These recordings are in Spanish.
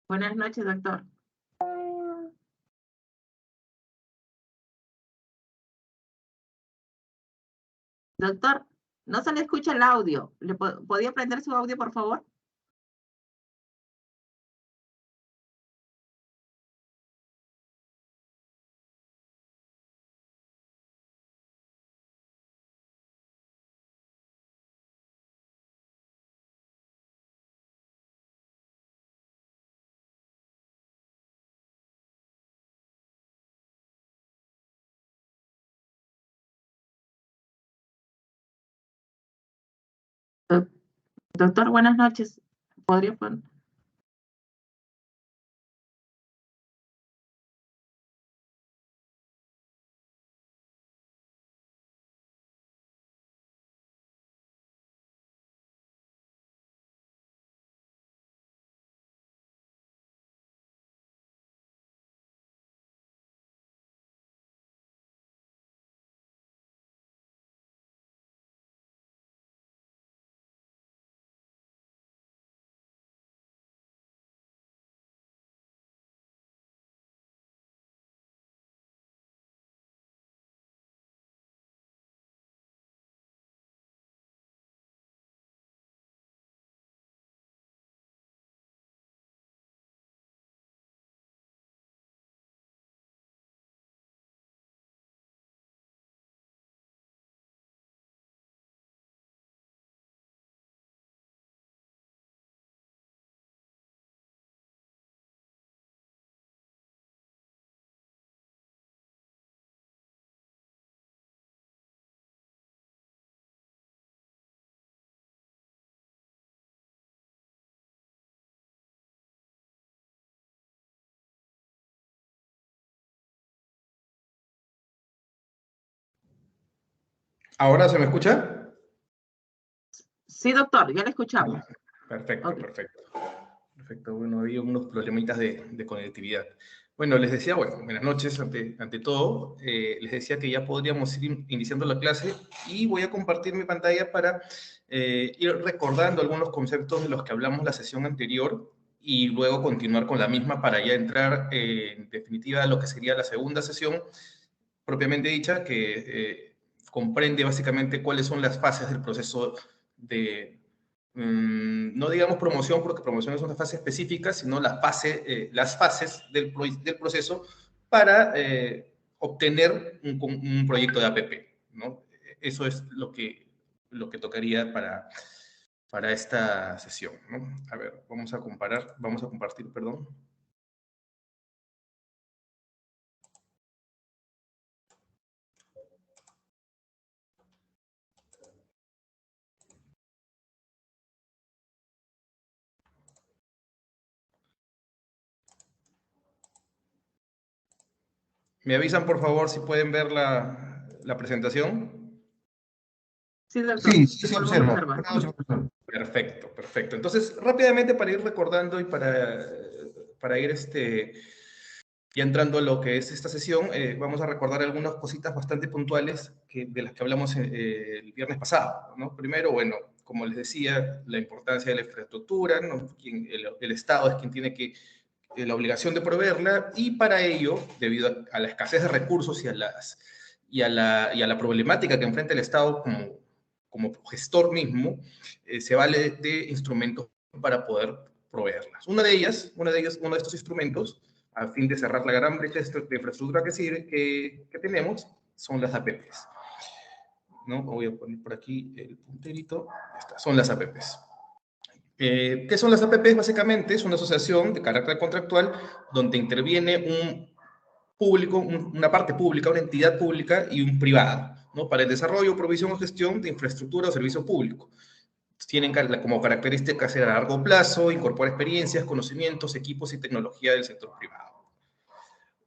Buenas noches, doctor. Doctor, no se le escucha el audio. ¿Podría prender su audio, por favor? Doc- Doctor, buenas noches. ¿Podría poner? ¿Ahora se me escucha? Sí, doctor, ya le escuchamos. Perfecto, Ok. perfecto. Perfecto, bueno, había unos problemitas de conectividad. Bueno, les decía, bueno, buenas noches ante todo. Les decía que ya podríamos ir iniciando la clase y voy a compartir mi pantalla para ir recordando algunos conceptos de los que hablamos la sesión anterior y luego continuar con la misma para ya entrar en definitiva a lo que sería la segunda sesión propiamente dicha, que comprende básicamente cuáles son las fases del proceso de, no digamos promoción, porque promoción es una fase específica, sino las fases del proceso para obtener un proyecto de APP, ¿no? Eso es lo que tocaría para esta sesión, ¿no? A ver, vamos a compartir, perdón. ¿Me avisan, por favor, si pueden ver la presentación? Sí, doctor, Sí, sí lo se podemos observa. observar. Perfecto, perfecto. Entonces, rápidamente para ir recordando y para ir ya entrando a lo que es esta sesión, vamos a recordar algunas cositas bastante puntuales de las que hablamos el viernes pasado, ¿no? Primero, bueno, como les decía, la importancia de la infraestructura, ¿no? El Estado es quien tiene la obligación de proveerla y para ello, debido a la escasez de recursos y a la problemática que enfrenta el Estado como gestor mismo, se vale de instrumentos para poder proveerlas. Uno de estos instrumentos, a fin de cerrar la gran brecha de infraestructura que tenemos, son las APPs. ¿No? Voy a poner por aquí el punterito. Estas son las APPs. ¿Qué son las APPs? Básicamente es una asociación de carácter contractual donde interviene un público, una parte pública, una entidad pública y un privado, ¿no? Para el desarrollo, provisión o gestión de infraestructura o servicio público. Tienen como característica ser a largo plazo, incorpora experiencias, conocimientos, equipos y tecnología del sector privado.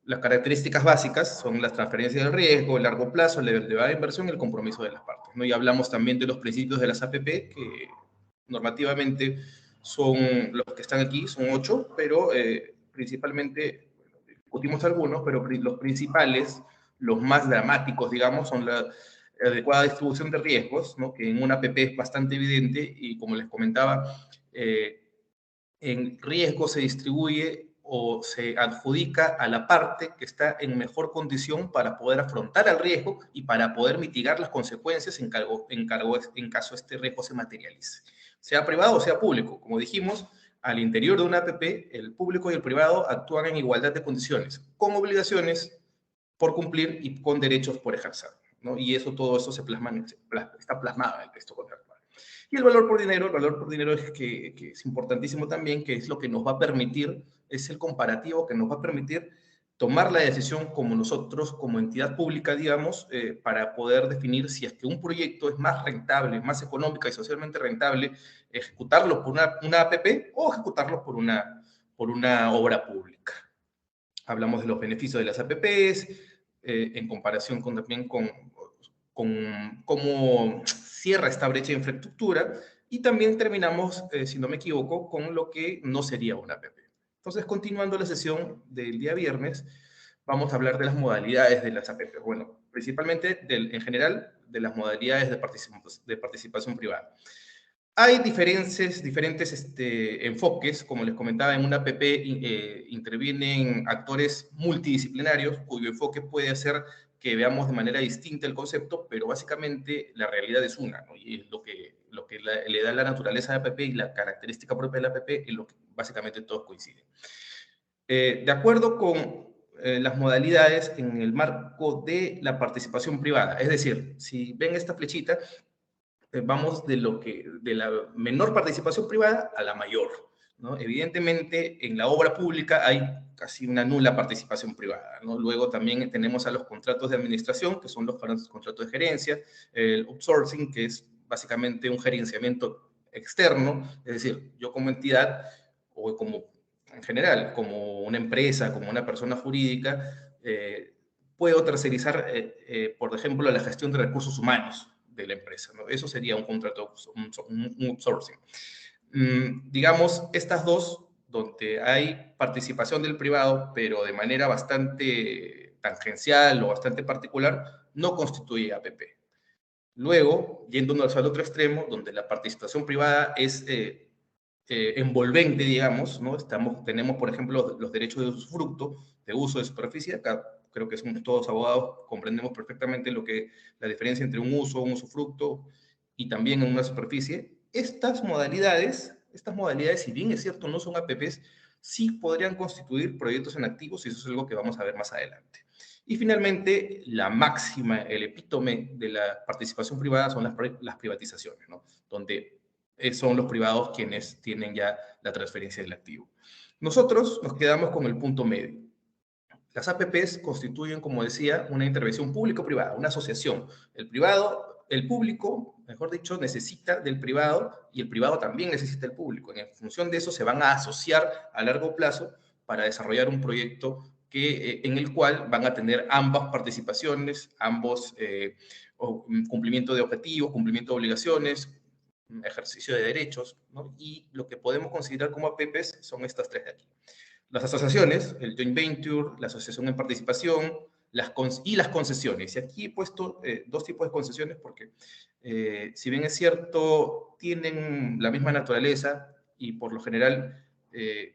Las características básicas son las transferencias de riesgo, el largo plazo, la elevada inversión y el compromiso de las partes, ¿no? Y hablamos también de los principios de las APP, que normativamente son los que están aquí, son 8, pero principalmente, bueno, discutimos algunos, pero los principales, los más dramáticos, digamos, son la adecuada distribución de riesgos, ¿no? Que en una APP es bastante evidente y como les comentaba, en riesgo se distribuye o se adjudica a la parte que está en mejor condición para poder afrontar el riesgo y para poder mitigar las consecuencias en caso este riesgo se materialice. Sea privado o sea público. Como dijimos, al interior de una APP, el público y el privado actúan en igualdad de condiciones, con obligaciones por cumplir y con derechos por ejercer, ¿no? Y todo eso está plasmado en el texto contractual. Y el valor por dinero es que es importantísimo también, que es lo que nos va a permitir, es el comparativo que nos va a permitir tomar la decisión como nosotros, como entidad pública, digamos, para poder definir si es que un proyecto es más rentable, más económica y socialmente rentable, ejecutarlo por una APP o ejecutarlo por una obra pública. Hablamos de los beneficios de las APPs, en comparación también con cómo cierra esta brecha de infraestructura, y también terminamos, si no me equivoco, con lo que no sería una APP. Entonces, continuando la sesión del día viernes, vamos a hablar de las modalidades de las APP. Bueno, principalmente, en general, de las modalidades de participación privada. Hay diferentes enfoques, como les comentaba, en una APP intervienen actores multidisciplinarios, cuyo enfoque puede hacer que veamos de manera distinta el concepto, pero básicamente la realidad es una, ¿no? Y es lo que le da la naturaleza de la APP y la característica propia de la APP, en lo que básicamente todos coinciden. De acuerdo con las modalidades en el marco de la participación privada, es decir, si ven esta flechita, vamos de la menor participación privada a la mayor, ¿no? Evidentemente, en la obra pública hay casi una nula participación privada, ¿no? Luego también tenemos a los contratos de administración, que son los contratos de gerencia, el outsourcing, que es básicamente un gerenciamiento externo, es decir, yo como entidad, o como en general, como una empresa, como una persona jurídica, puedo tercerizar, por ejemplo, la gestión de recursos humanos de la empresa, ¿no? Eso sería un contrato, un outsourcing. Digamos, estas dos, donde hay participación del privado, pero de manera bastante tangencial o bastante particular, no constituye APP. Luego, yéndonos al otro extremo, donde la participación privada es envolvente, digamos, ¿no? Tenemos, por ejemplo, los derechos de usufructo, de uso de superficie. Acá creo que somos todos abogados, comprendemos perfectamente la diferencia entre un usufructo y también en una superficie. Estas modalidades, si bien es cierto no son APPs, sí podrían constituir proyectos en activos, y eso es algo que vamos a ver más adelante. Y finalmente, la máxima, el epítome de la participación privada son las privatizaciones, ¿no? Donde son los privados quienes tienen ya la transferencia del activo. Nosotros nos quedamos con el punto medio. Las APPs constituyen, como decía, una intervención público-privada, una asociación. El público, mejor dicho, necesita del privado y el privado también necesita del público. En función de eso se van a asociar a largo plazo para desarrollar un proyecto en el cual van a tener ambas participaciones, ambos cumplimiento de objetivos, cumplimiento de obligaciones, ejercicio de derechos, ¿no? Y lo que podemos considerar como APPs son estas tres de aquí. Las asociaciones, el joint venture, la asociación en participación, y las concesiones. Y aquí he puesto dos tipos de concesiones porque, si bien es cierto, tienen la misma naturaleza y por lo general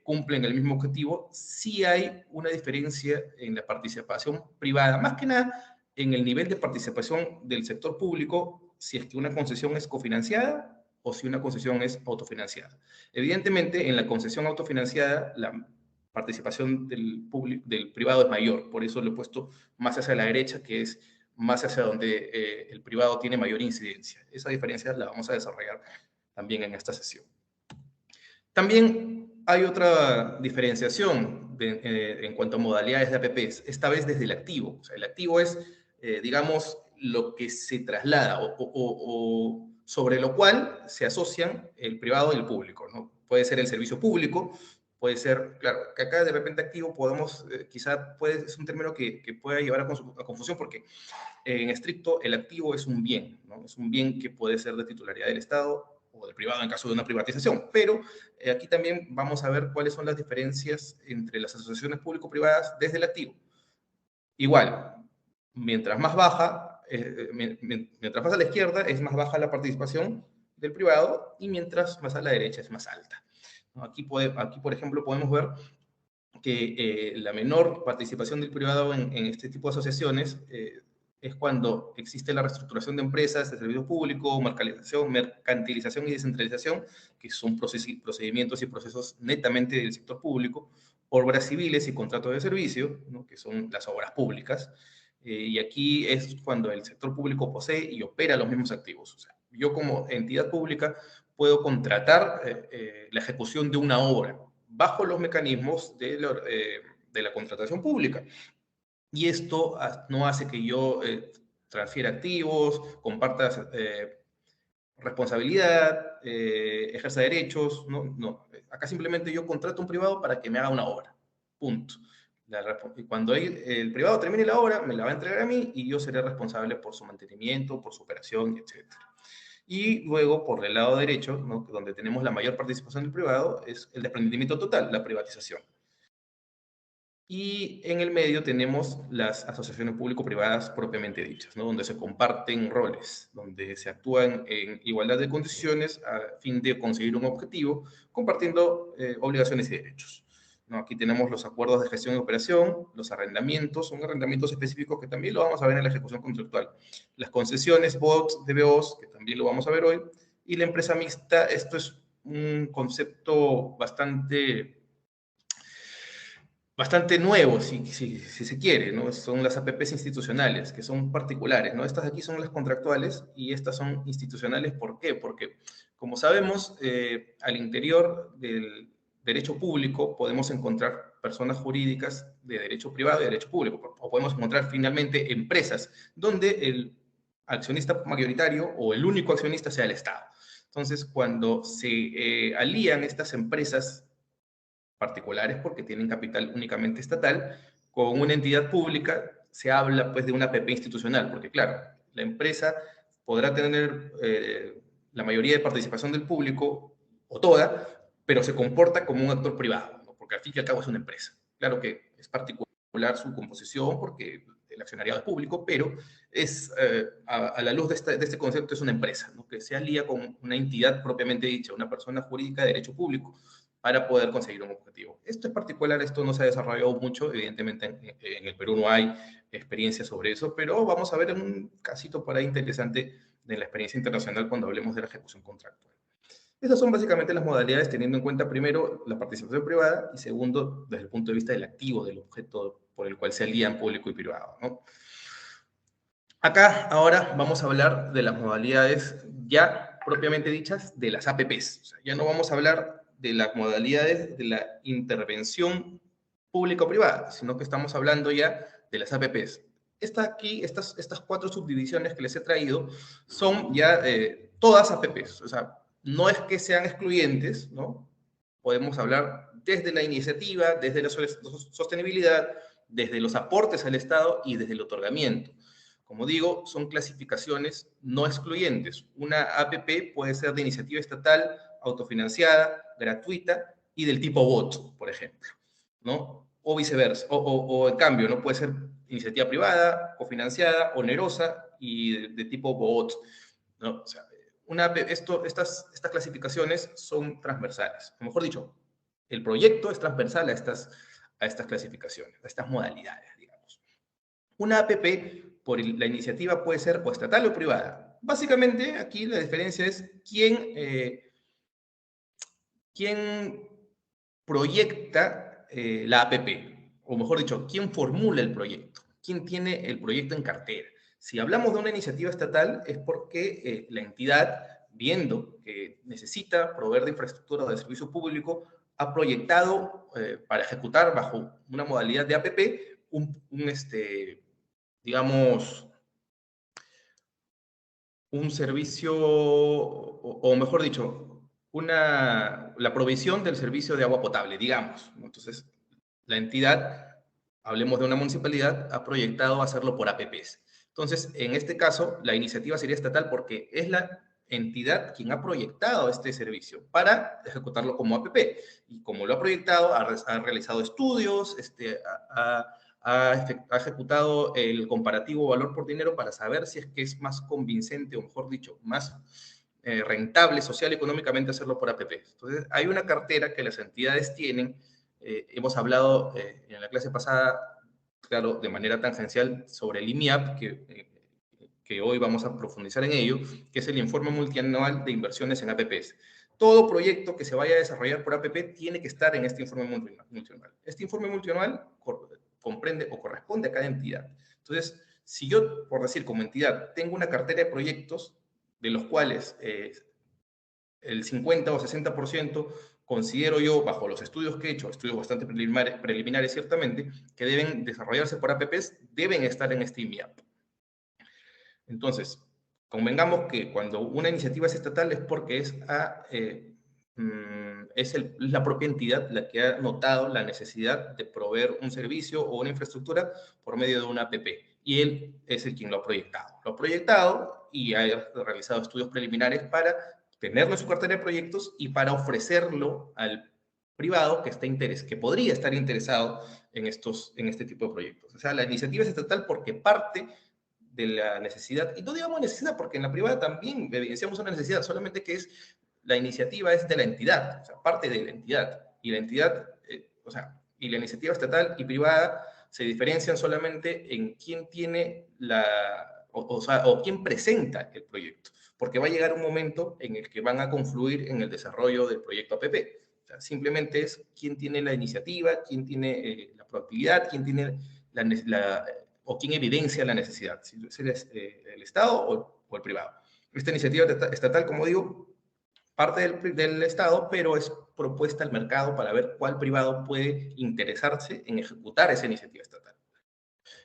cumplen el mismo objetivo, sí hay una diferencia en la participación privada, más que nada en el nivel de participación del sector público, si es que una concesión es cofinanciada o si una concesión es autofinanciada. Evidentemente, en la concesión autofinanciada, la participación del privado es mayor, por eso lo he puesto más hacia la derecha, que es más hacia donde el privado tiene mayor incidencia. Esa diferencia la vamos a desarrollar también en esta sesión. También hay otra diferenciación en cuanto a modalidades de APPs, esta vez desde el activo. O sea, el activo es, digamos, lo que se traslada o sobre lo cual se asocian el privado y el público, ¿no? Puede ser el servicio público, puede ser, claro, que acá de repente activo podemos, es un término que pueda llevar a confusión porque en estricto el activo es un bien, ¿no? Es un bien que puede ser de titularidad del Estado o del privado en caso de una privatización, pero aquí también vamos a ver cuáles son las diferencias entre las asociaciones público-privadas desde el activo. Igual, mientras más baja, mientras más a la izquierda es más baja la participación del privado y mientras más a la derecha es más alta. ¿no? Aquí, por ejemplo, podemos ver que la menor participación del privado en este tipo de asociaciones es cuando existe la reestructuración de empresas, de servicio público, mercantilización y descentralización, que son procedimientos y procesos netamente del sector público, obras civiles y contratos de servicio, ¿no? Que son las obras públicas. Y aquí es cuando el sector público posee y opera los mismos activos. O sea, yo como entidad pública puedo contratar la ejecución de una obra bajo los mecanismos de la contratación pública. Y esto no hace que yo transfiera activos, comparta responsabilidad, ejerza derechos, no. Acá simplemente yo contrato a un privado para que me haga una obra. Punto. Y cuando el privado termine la obra, me la va a entregar a mí y yo seré responsable por su mantenimiento, por su operación, etc. Y luego, por el lado derecho, ¿no? Donde tenemos la mayor participación del privado, es el desprendimiento total, la privatización. Y en el medio tenemos las asociaciones público-privadas propiamente dichas, ¿no? Donde se comparten roles, donde se actúan en igualdad de condiciones a fin de conseguir un objetivo, compartiendo obligaciones y derechos, ¿no? Aquí tenemos los acuerdos de gestión y operación, los arrendamientos, son arrendamientos específicos que también lo vamos a ver en la ejecución contractual, las concesiones, BOTs, DBOs, que también lo vamos a ver hoy, y la empresa mixta. Esto es un concepto bastante nuevo, si se quiere, ¿no? Son las APPs institucionales, que son particulares, ¿no? Estas de aquí son las contractuales y estas son institucionales. ¿Por qué? Porque, como sabemos, al interior del derecho público podemos encontrar personas jurídicas de derecho privado y derecho público, o podemos encontrar finalmente empresas donde el accionista mayoritario o el único accionista sea el Estado. Entonces, cuando se alían estas empresas particulares porque tienen capital únicamente estatal, con una entidad pública se habla pues de una APP institucional, porque claro, la empresa podrá tener la mayoría de participación del público o toda, pero se comporta como un actor privado, ¿no? Porque al fin y al cabo es una empresa. Claro que es particular su composición porque el accionariado es público, pero es, a la luz de este concepto, es una empresa, ¿no? Que se alía con una entidad propiamente dicha, una persona jurídica de derecho público, para poder conseguir un objetivo. Esto es particular, esto no se ha desarrollado mucho, evidentemente en el Perú no hay experiencia sobre eso, pero vamos a ver un casito por ahí interesante de la experiencia internacional cuando hablemos de la ejecución contractual. Estas son básicamente las modalidades, teniendo en cuenta primero la participación privada y segundo, desde el punto de vista del activo, del objeto por el cual se alían público y privado, ¿no? Acá ahora vamos a hablar de las modalidades ya propiamente dichas de las APPs. O sea, ya no vamos a hablar de las modalidades de la intervención público-privada, sino que estamos hablando ya de las APPs. Estas 4 subdivisiones que les he traído son ya todas APPs. O sea, no es que sean excluyentes, ¿no? Podemos hablar desde la iniciativa, desde la sostenibilidad, desde los aportes al Estado y desde el otorgamiento. Como digo, son clasificaciones no excluyentes. Una APP puede ser de iniciativa estatal, autofinanciada, gratuita y del tipo bot, por ejemplo, ¿no? O viceversa, o en cambio, ¿no? Puede ser iniciativa privada, cofinanciada, onerosa y de tipo bot, ¿no? O sea, estas clasificaciones son transversales. O mejor dicho, el proyecto es transversal a estas clasificaciones, a estas modalidades, digamos. Una APP por la iniciativa puede ser o estatal o privada. Básicamente, aquí la diferencia es quién proyecta la APP, o mejor dicho, quién formula el proyecto, quién tiene el proyecto en cartera. Si hablamos de una iniciativa estatal es porque la entidad, viendo que necesita proveer de infraestructura o de servicio público, ha proyectado para ejecutar bajo una modalidad de APP digamos, un servicio, o mejor dicho, la provisión del servicio de agua potable, digamos. Entonces, la entidad, hablemos de una municipalidad, ha proyectado hacerlo por APPs. Entonces, en este caso, la iniciativa sería estatal porque es la entidad quien ha proyectado este servicio para ejecutarlo como APP. Y como lo ha proyectado, ha realizado estudios, ha ejecutado el comparativo valor por dinero para saber si es que es más convincente, o mejor dicho, más rentable social y económicamente hacerlo por APP. Entonces, hay una cartera que las entidades tienen. Hemos hablado en la clase pasada, claro, de manera tangencial sobre el IMIAP, que hoy vamos a profundizar en ello, que es el informe multianual de inversiones en APPs. Todo proyecto que se vaya a desarrollar por APP tiene que estar en este informe multianual. Este informe multianual comprende o corresponde a cada entidad. Entonces, si yo, por decir, como entidad, tengo una cartera de proyectos de los cuales el 50 o 60% considero yo, bajo los estudios que he hecho, estudios bastante preliminares ciertamente, que deben desarrollarse por APPs, deben estar en este IMIAP. Entonces, convengamos que cuando una iniciativa es estatal es porque es la propia entidad la que ha notado la necesidad de proveer un servicio o una infraestructura por medio de una APP. Y él es el quien lo ha proyectado. Lo ha proyectado y ha realizado estudios preliminares para tenerlo en su cartera de proyectos y para ofrecerlo al privado que podría estar interesado en este tipo de proyectos. O sea, la iniciativa es estatal porque parte de la necesidad, y no digamos necesidad, porque en la privada también evidenciamos una necesidad, solamente que la iniciativa es de la entidad, o sea, parte de la entidad, y la entidad, y la iniciativa estatal y privada se diferencian solamente en quién tiene o quién presenta el proyecto, porque va a llegar un momento en el que van a confluir en el desarrollo del proyecto APP. O sea, simplemente es quién tiene la iniciativa, quién tiene la proactividad, quién tiene o quién evidencia la necesidad, si es el Estado o el privado. Esta iniciativa estatal, como digo, parte del Estado, pero es propuesta al mercado para ver cuál privado puede interesarse en ejecutar esa iniciativa estatal.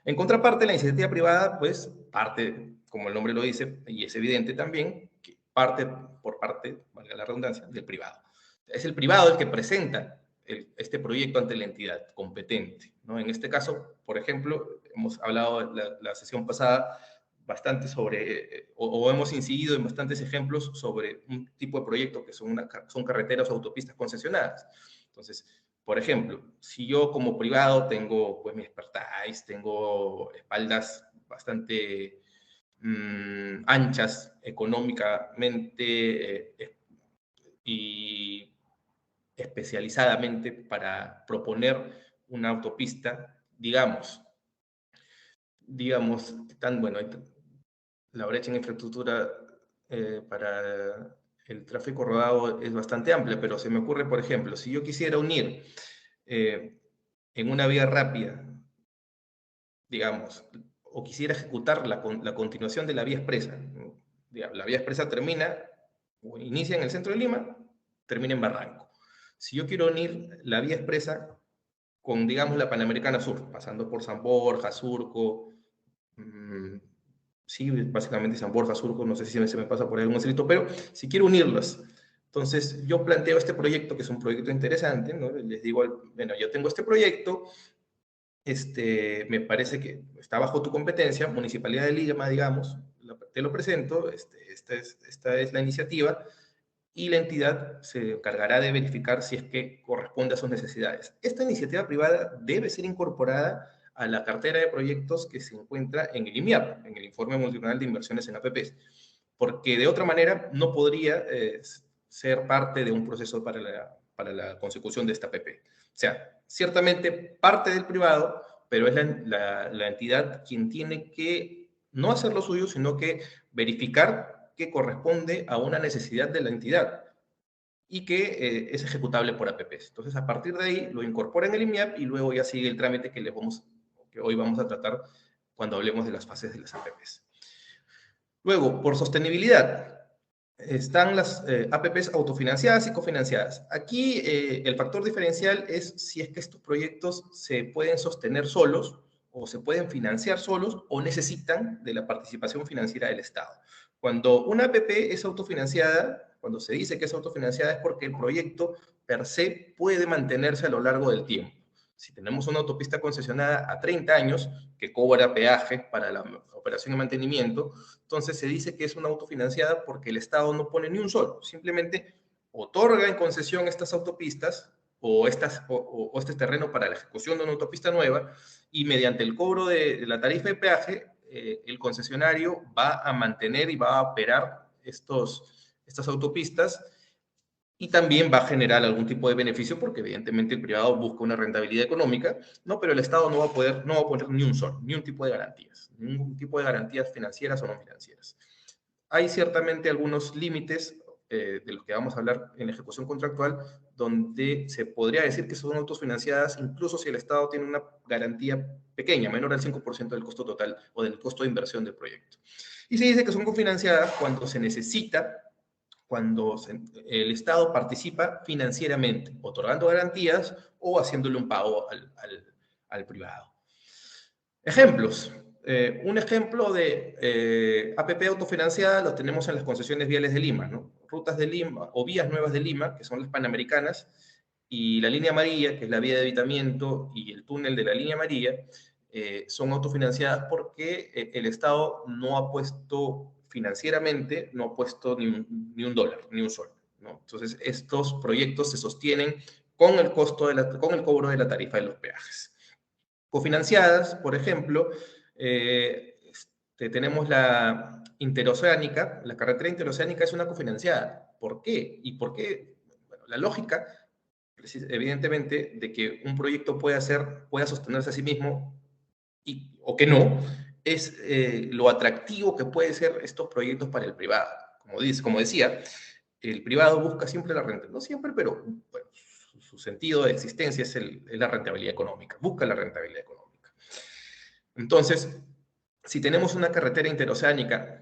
En contraparte, la iniciativa privada, pues, parte, como el nombre lo dice, y es evidente también, que parte, valga la redundancia, del privado. Es el privado el que presenta este proyecto ante la entidad competente, ¿no? En este caso, por ejemplo, hemos hablado la sesión pasada bastante sobre, o hemos incidido en bastantes ejemplos sobre un tipo de proyecto que son carreteras o autopistas concesionadas. Entonces, por ejemplo, si yo como privado tengo pues mi expertise, tengo espaldas bastante anchas económicamente y especializadamente para proponer una autopista, digamos, la brecha en infraestructura para el tráfico rodado es bastante amplia, pero se me ocurre, por ejemplo, si yo quisiera unir en una vía rápida, digamos, o quisiera ejecutar la continuación de la vía expresa, la vía expresa termina o inicia en el centro de Lima, termina en Barranco. Si yo quiero unir la vía expresa con, digamos, la Panamericana Sur, pasando por San Borja, Surco, sí, básicamente San Borja, Surco, no sé si se me pasa por ahí algún escrito, pero si quiero unirlas, entonces yo planteo este proyecto, que es un proyecto interesante, ¿no? Les digo, bueno, yo tengo este proyecto, me parece que está bajo tu competencia, Municipalidad de Lima, digamos, te lo presento, esta es la iniciativa, y la entidad se encargará de verificar si es que corresponde a sus necesidades. Esta iniciativa privada debe ser incorporada a la cartera de proyectos que se encuentra en el IMIAP, en el Informe Multianual de Inversiones en APPs, porque de otra manera no podría ser parte de un proceso para la consecución de esta APP. O sea, ciertamente parte del privado, pero es la entidad quien tiene que no hacer lo suyo, sino que verificar que corresponde a una necesidad de la entidad y que es ejecutable por APPs. Entonces, a partir de ahí, lo incorpora en el IMIAP y luego ya sigue el trámite que hoy vamos a tratar cuando hablemos de las fases de las APPs. Luego, por sostenibilidad, están las APPs autofinanciadas y cofinanciadas. Aquí el factor diferencial es si es que estos proyectos se pueden sostener solos o se pueden financiar solos o necesitan de la participación financiera del Estado. Cuando una APP es autofinanciada, cuando se dice que es autofinanciada es porque el proyecto per se puede mantenerse a lo largo del tiempo. Si tenemos una autopista concesionada a 30 años que cobra peaje para la operación y mantenimiento, entonces se dice que es una autofinanciada porque el Estado no pone ni un solo, simplemente otorga en concesión estas autopistas o este terreno para la ejecución de una autopista nueva y mediante el cobro de la tarifa de peaje, el concesionario va a mantener y va a operar estas autopistas, y también va a generar algún tipo de beneficio porque evidentemente el privado busca una rentabilidad económica, ¿no? Pero el Estado no va a poner ni un tipo de garantías, ningún tipo de garantías financieras o no financieras. Hay ciertamente algunos límites de los que vamos a hablar en la ejecución contractual, donde se podría decir que son autofinanciadas incluso si el Estado tiene una garantía pequeña, menor al 5% del costo total o del costo de inversión del proyecto. Y se dice que son cofinanciadas cuando se necesita, el Estado participa financieramente, otorgando garantías o haciéndole un pago al privado. Ejemplos. Un ejemplo de APP autofinanciada lo tenemos en las concesiones viales de Lima, ¿no? Rutas de Lima o vías nuevas de Lima, que son las panamericanas, y la línea amarilla, que es la vía de evitamiento, y el túnel de la línea amarilla, son autofinanciadas porque el Estado no ha puesto financieramente, no ha puesto ni un dólar, ni un sol, ¿no? Entonces, estos proyectos se sostienen con el con el cobro de la tarifa de los peajes. Cofinanciadas, por ejemplo, tenemos la interoceánica. La carretera interoceánica es una cofinanciada. ¿Por qué? ¿Y por qué? Bueno, la lógica, evidentemente, de que un proyecto pueda sostenerse a sí mismo o que no, es lo atractivo que pueden ser estos proyectos para el privado. Como decía, el privado busca siempre la renta, no siempre, pero bueno, su sentido de existencia es la rentabilidad económica, busca la rentabilidad económica. Entonces, si tenemos una carretera interoceánica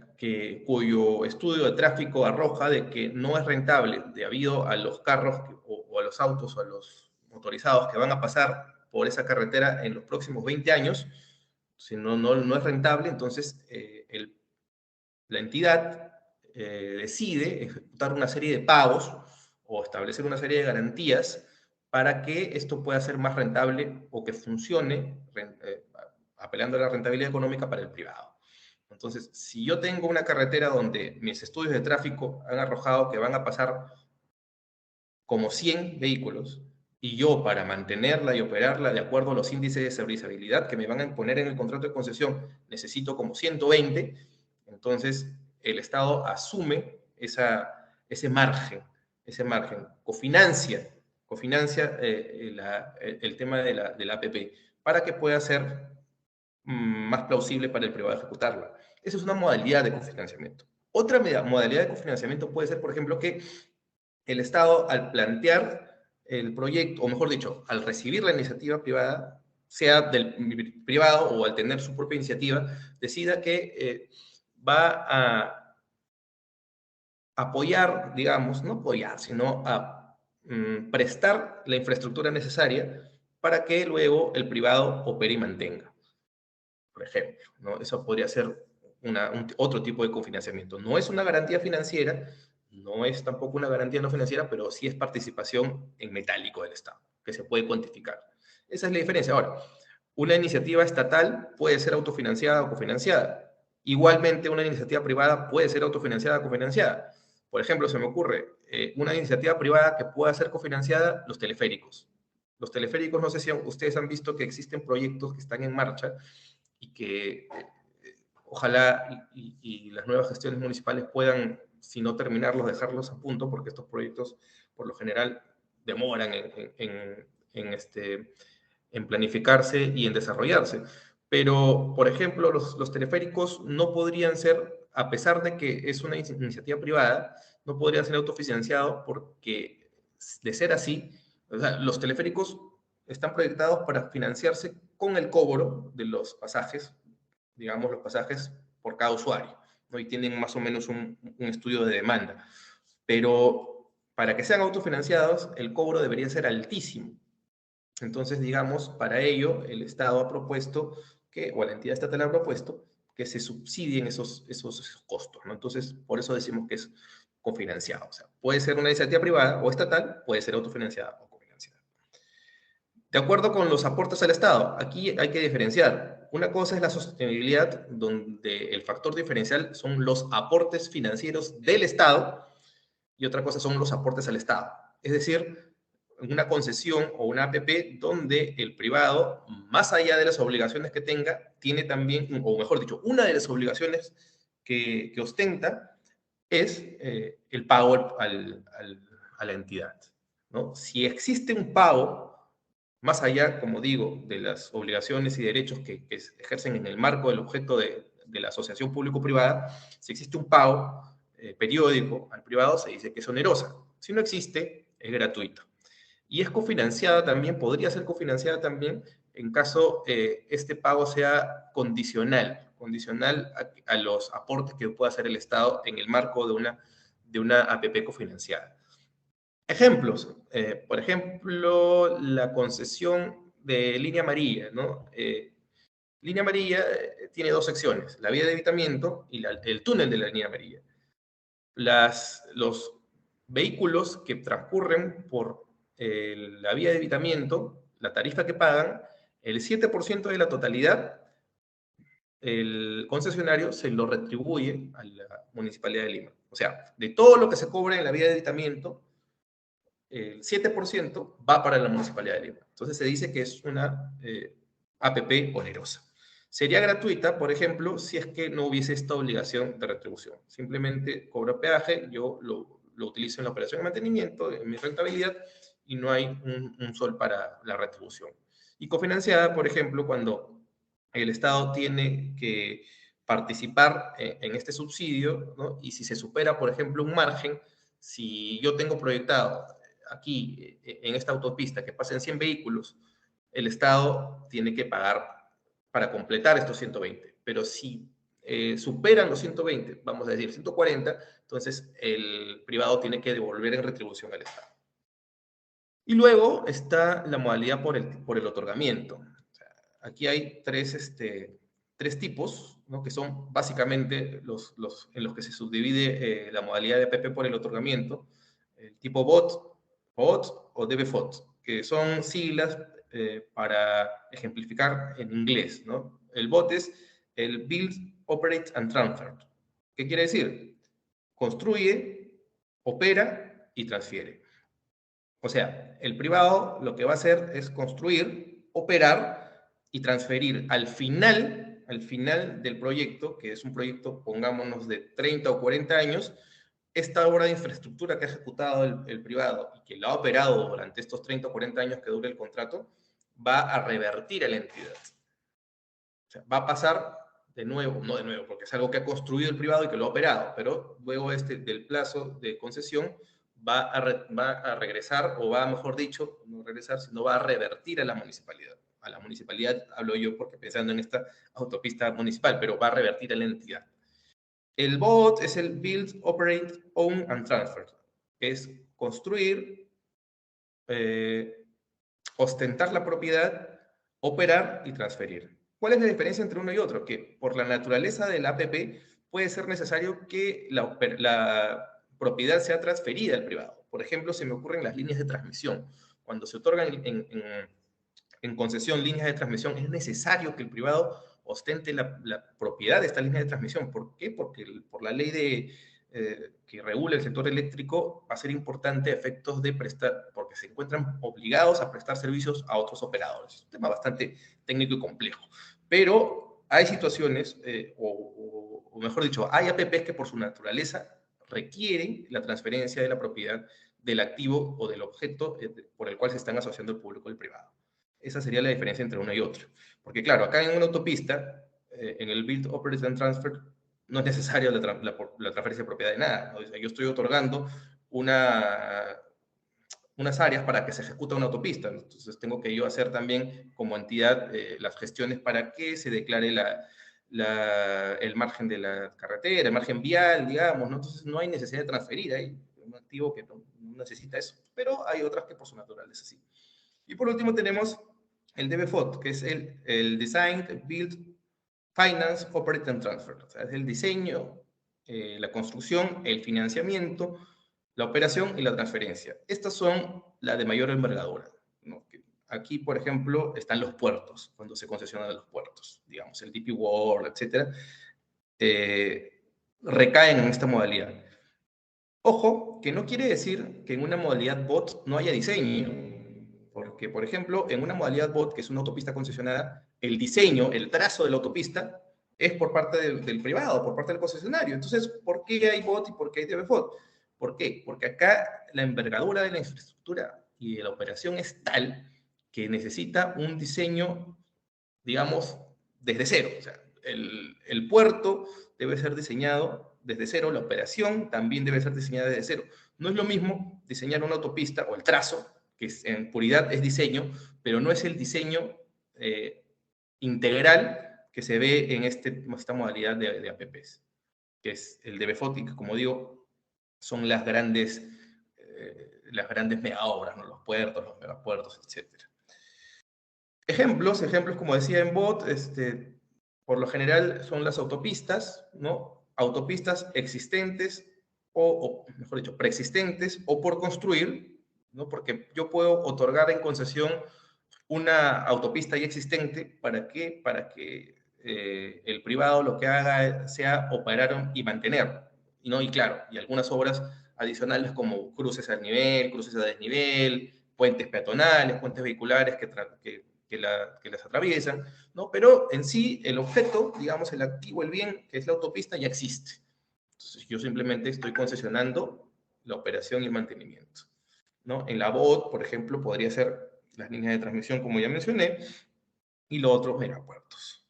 cuyo estudio de tráfico arroja de que no es rentable debido a los carros o a los autos o a los motorizados que van a pasar por esa carretera en los próximos 20 años, si no es rentable, entonces la entidad decide ejecutar una serie de pagos o establecer una serie de garantías para que esto pueda ser más rentable o que funcione apelando a la rentabilidad económica para el privado. Entonces, si yo tengo una carretera donde mis estudios de tráfico han arrojado que van a pasar como 100 vehículos, y yo para mantenerla y operarla de acuerdo a los índices de serviciabilidad que me van a imponer en el contrato de concesión, necesito como 120, entonces el Estado asume ese margen, cofinancia el tema de la APP para que pueda ser más plausible para el privado ejecutarla. Esa es una modalidad de cofinanciamiento. Otra modalidad de cofinanciamiento puede ser, por ejemplo, que el Estado, al plantear el proyecto, o mejor dicho, al recibir la iniciativa privada, sea del privado o al tener su propia iniciativa, decida que va a apoyar, digamos, no apoyar, sino a prestar la infraestructura necesaria para que luego el privado opere y mantenga, por ejemplo, ¿no? Eso podría ser otro tipo de cofinanciamiento. No es una garantía financiera, no es tampoco una garantía no financiera, pero sí es participación en metálico del Estado, que se puede cuantificar. Esa es la diferencia. Ahora, una iniciativa estatal puede ser autofinanciada o cofinanciada. Igualmente, una iniciativa privada puede ser autofinanciada o cofinanciada. Por ejemplo, se me ocurre una iniciativa privada que pueda ser cofinanciada, los teleféricos. Los teleféricos, no sé si ustedes han visto que existen proyectos que están en marcha y que ojalá y las nuevas gestiones municipales puedan, si no terminarlos, dejarlos a punto, porque estos proyectos por lo general demoran en planificarse y en desarrollarse. Pero, por ejemplo, los teleféricos no podrían ser, a pesar de que es una iniciativa privada, no podrían ser autofinanciados porque, de ser así, o sea, los teleféricos están proyectados para financiarse con el cobro de los pasajes, digamos, los pasajes por cada usuario, ¿no? Y tienen más o menos un estudio de demanda. Pero para que sean autofinanciados, el cobro debería ser altísimo. Entonces, digamos, para ello, el Estado ha propuesto o la entidad estatal ha propuesto que se subsidien esos costos, ¿no? Entonces, por eso decimos que es cofinanciado. O sea, puede ser una iniciativa privada o estatal, puede ser autofinanciada o cofinanciada. De acuerdo con los aportes al Estado, aquí hay que diferenciar. Una cosa es la sostenibilidad, donde el factor diferencial son los aportes financieros del Estado, y otra cosa son los aportes al Estado. Es decir, una concesión o una APP donde el privado, más allá de las obligaciones que tenga, tiene también, o mejor dicho, una de las obligaciones que ostenta es el pago a la entidad, ¿no? Si existe un pago, más allá, como digo, de las obligaciones y derechos que se ejercen en el marco del objeto de la asociación público-privada, si existe un pago periódico al privado, se dice que es onerosa. Si no existe, es gratuita. Y es cofinanciada también, podría ser cofinanciada también en caso este pago sea condicional a los aportes que pueda hacer el Estado en el marco de una APP cofinanciada. Ejemplos, por ejemplo, la concesión de línea amarilla, ¿no? Línea amarilla tiene dos secciones, la vía de evitamiento y el túnel de la línea amarilla. Los vehículos que transcurren por la vía de evitamiento, la tarifa que pagan, el 7% de la totalidad, el concesionario se lo retribuye a la Municipalidad de Lima. O sea, de todo lo que se cobra en la vía de evitamiento, el 7% va para la Municipalidad de Lima. Entonces se dice que es una APP onerosa. Sería gratuita, por ejemplo, si es que no hubiese esta obligación de retribución. Simplemente cobro peaje, yo lo utilizo en la operación de mantenimiento, en mi rentabilidad, y no hay un sol para la retribución. Y cofinanciada, por ejemplo, cuando el Estado tiene que participar en este subsidio, ¿no? Y si se supera, por ejemplo, un margen, si yo tengo proyectado aquí, en esta autopista, que pasen 100 vehículos, el Estado tiene que pagar para completar estos 120. Pero si superan los 120, vamos a decir 140, entonces el privado tiene que devolver en retribución al Estado. Y luego está la modalidad por el otorgamiento. O sea, aquí hay tres tipos, ¿no? Que son básicamente en los que se subdivide la modalidad de APP por el otorgamiento. El tipo BOT o DBFOT, que son siglas para ejemplificar en inglés, ¿no? El BOT es el Build, Operate and Transfer. ¿Qué quiere decir? Construye, opera y transfiere. O sea, el privado lo que va a hacer es construir, operar y transferir al final del proyecto, que es un proyecto, pongámonos, de 30 o 40 años, esta obra de infraestructura que ha ejecutado el privado y que lo ha operado durante estos 30 o 40 años que dure el contrato, va a revertir a la entidad. O sea, va a pasar de nuevo, no de nuevo, porque es algo que ha construido el privado y que lo ha operado, pero luego del plazo de concesión va a regresar, o va, mejor dicho, no regresar, sino va a revertir a la municipalidad. A la municipalidad hablo yo porque pensando en esta autopista municipal, pero va a revertir a la entidad. El BOT es el Build, Operate, Own and Transfer. Es construir, ostentar la propiedad, operar y transferir. ¿Cuál es la diferencia entre uno y otro? Que por la naturaleza del APP puede ser necesario que la propiedad sea transferida al privado. Por ejemplo, se me ocurren las líneas de transmisión. Cuando se otorgan en concesión líneas de transmisión, es necesario que el privado ostente la propiedad de esta línea de transmisión. ¿Por qué? Porque por la ley que regula el sector eléctrico va a ser importante a efectos de prestar, porque se encuentran obligados a prestar servicios a otros operadores. Es un tema bastante técnico y complejo. Pero hay situaciones, o mejor dicho, hay APPs que por su naturaleza requieren la transferencia de la propiedad del activo o del objeto por el cual se están asociando el público y el privado. Esa sería la diferencia entre uno y otro. Porque claro, acá en una autopista, en el Build, Operate and Transfer, no es necesario la transferencia de propiedad de nada, ¿no? O sea, yo estoy otorgando unas áreas para que se ejecute una autopista. Entonces tengo que yo hacer también como entidad las gestiones para que se declare el margen de la carretera, el margen vial, digamos, ¿no? Entonces no hay necesidad de transferir, hay un activo que no necesita eso, pero hay otras que por su naturaleza sí. Y por último tenemos el DBFOT, que es el Design, Build, Finance, Operate and Transfer. O sea, es el diseño, la construcción, el financiamiento, la operación y la transferencia. Estas son las de mayor envergadura, ¿no? Aquí, por ejemplo, están los puertos, cuando se concesionan los puertos, digamos, el DP World, etcétera, recaen en esta modalidad. Ojo, que no quiere decir que en una modalidad BOT no haya diseño, porque, por ejemplo, en una modalidad BOT, que es una autopista concesionada, el diseño, el trazo de la autopista, es por parte del privado, por parte del concesionario. Entonces, ¿por qué hay BOT y por qué hay DBFOT? ¿Por qué? Porque acá la envergadura de la infraestructura y de la operación es tal que necesita un diseño, digamos, desde cero. O sea, el puerto debe ser diseñado desde cero, la operación también debe ser diseñada desde cero. No es lo mismo diseñar una autopista o el trazo, que en puridad es diseño, pero no es el diseño integral que se ve en esta modalidad de APPs, que es el de BFOT, que como digo, son las grandes mega obras, ¿no? Los puertos, los megapuertos, etc. Ejemplos como decía en BOT, por lo general son las autopistas, ¿no? Autopistas existentes o mejor dicho, preexistentes o por construir, ¿no? Porque yo puedo otorgar en concesión una autopista ya existente. ¿Para qué? Para que el privado lo que haga sea operar y mantener, ¿no? Y claro, y algunas obras adicionales como cruces a nivel, cruces a desnivel, puentes peatonales, puentes vehiculares que las atraviesan, ¿no? Pero en sí, el objeto, digamos, el activo, el bien, que es la autopista, ya existe. Entonces, yo simplemente estoy concesionando la operación y el mantenimiento, ¿no? En la BOT, por ejemplo, podría ser las líneas de transmisión, como ya mencioné, y los otros megapuertos.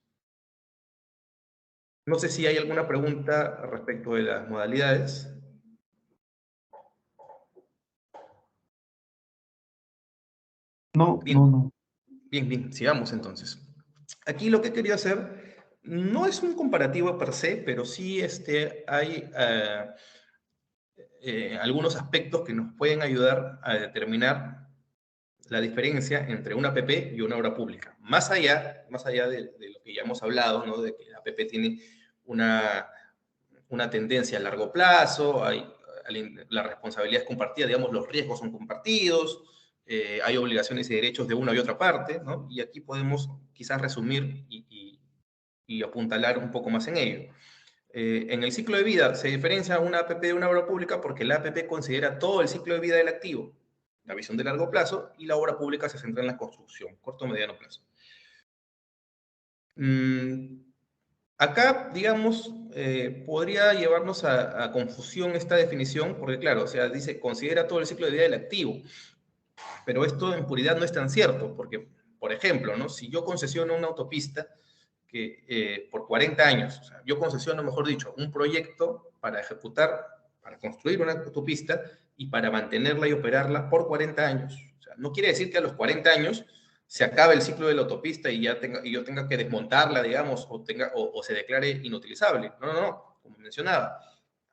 No sé si hay alguna pregunta respecto de las modalidades. No, Bien, no, no. bien, sigamos entonces. Aquí lo que quería hacer no es un comparativo per se, pero sí hay algunos aspectos que nos pueden ayudar a determinar la diferencia entre una APP y una obra pública. Más allá de lo que ya hemos hablado, ¿no? De que la APP tiene una tendencia a largo plazo, la responsabilidad es compartida, digamos, los riesgos son compartidos, hay obligaciones y derechos de una y otra parte, ¿no? Y aquí podemos quizás resumir y apuntalar un poco más en ello. En el ciclo de vida se diferencia una APP de una obra pública porque la APP considera todo el ciclo de vida del activo, la visión de largo plazo, y la obra pública se centra en la construcción, corto o mediano plazo. Acá, digamos, podría llevarnos a confusión esta definición, porque claro, o sea, dice, considera todo el ciclo de vida del activo, pero esto en puridad no es tan cierto, porque, por ejemplo, ¿no? Si yo concesiono una autopista que por 40 años, o sea, yo concesiono, mejor dicho, un proyecto para ejecutar, para construir una autopista y para mantenerla y operarla por 40 años. O sea, no quiere decir que a los 40 años se acabe el ciclo de la autopista y yo tenga que desmontarla, digamos, o se declare inutilizable. No, no, no. Como mencionaba,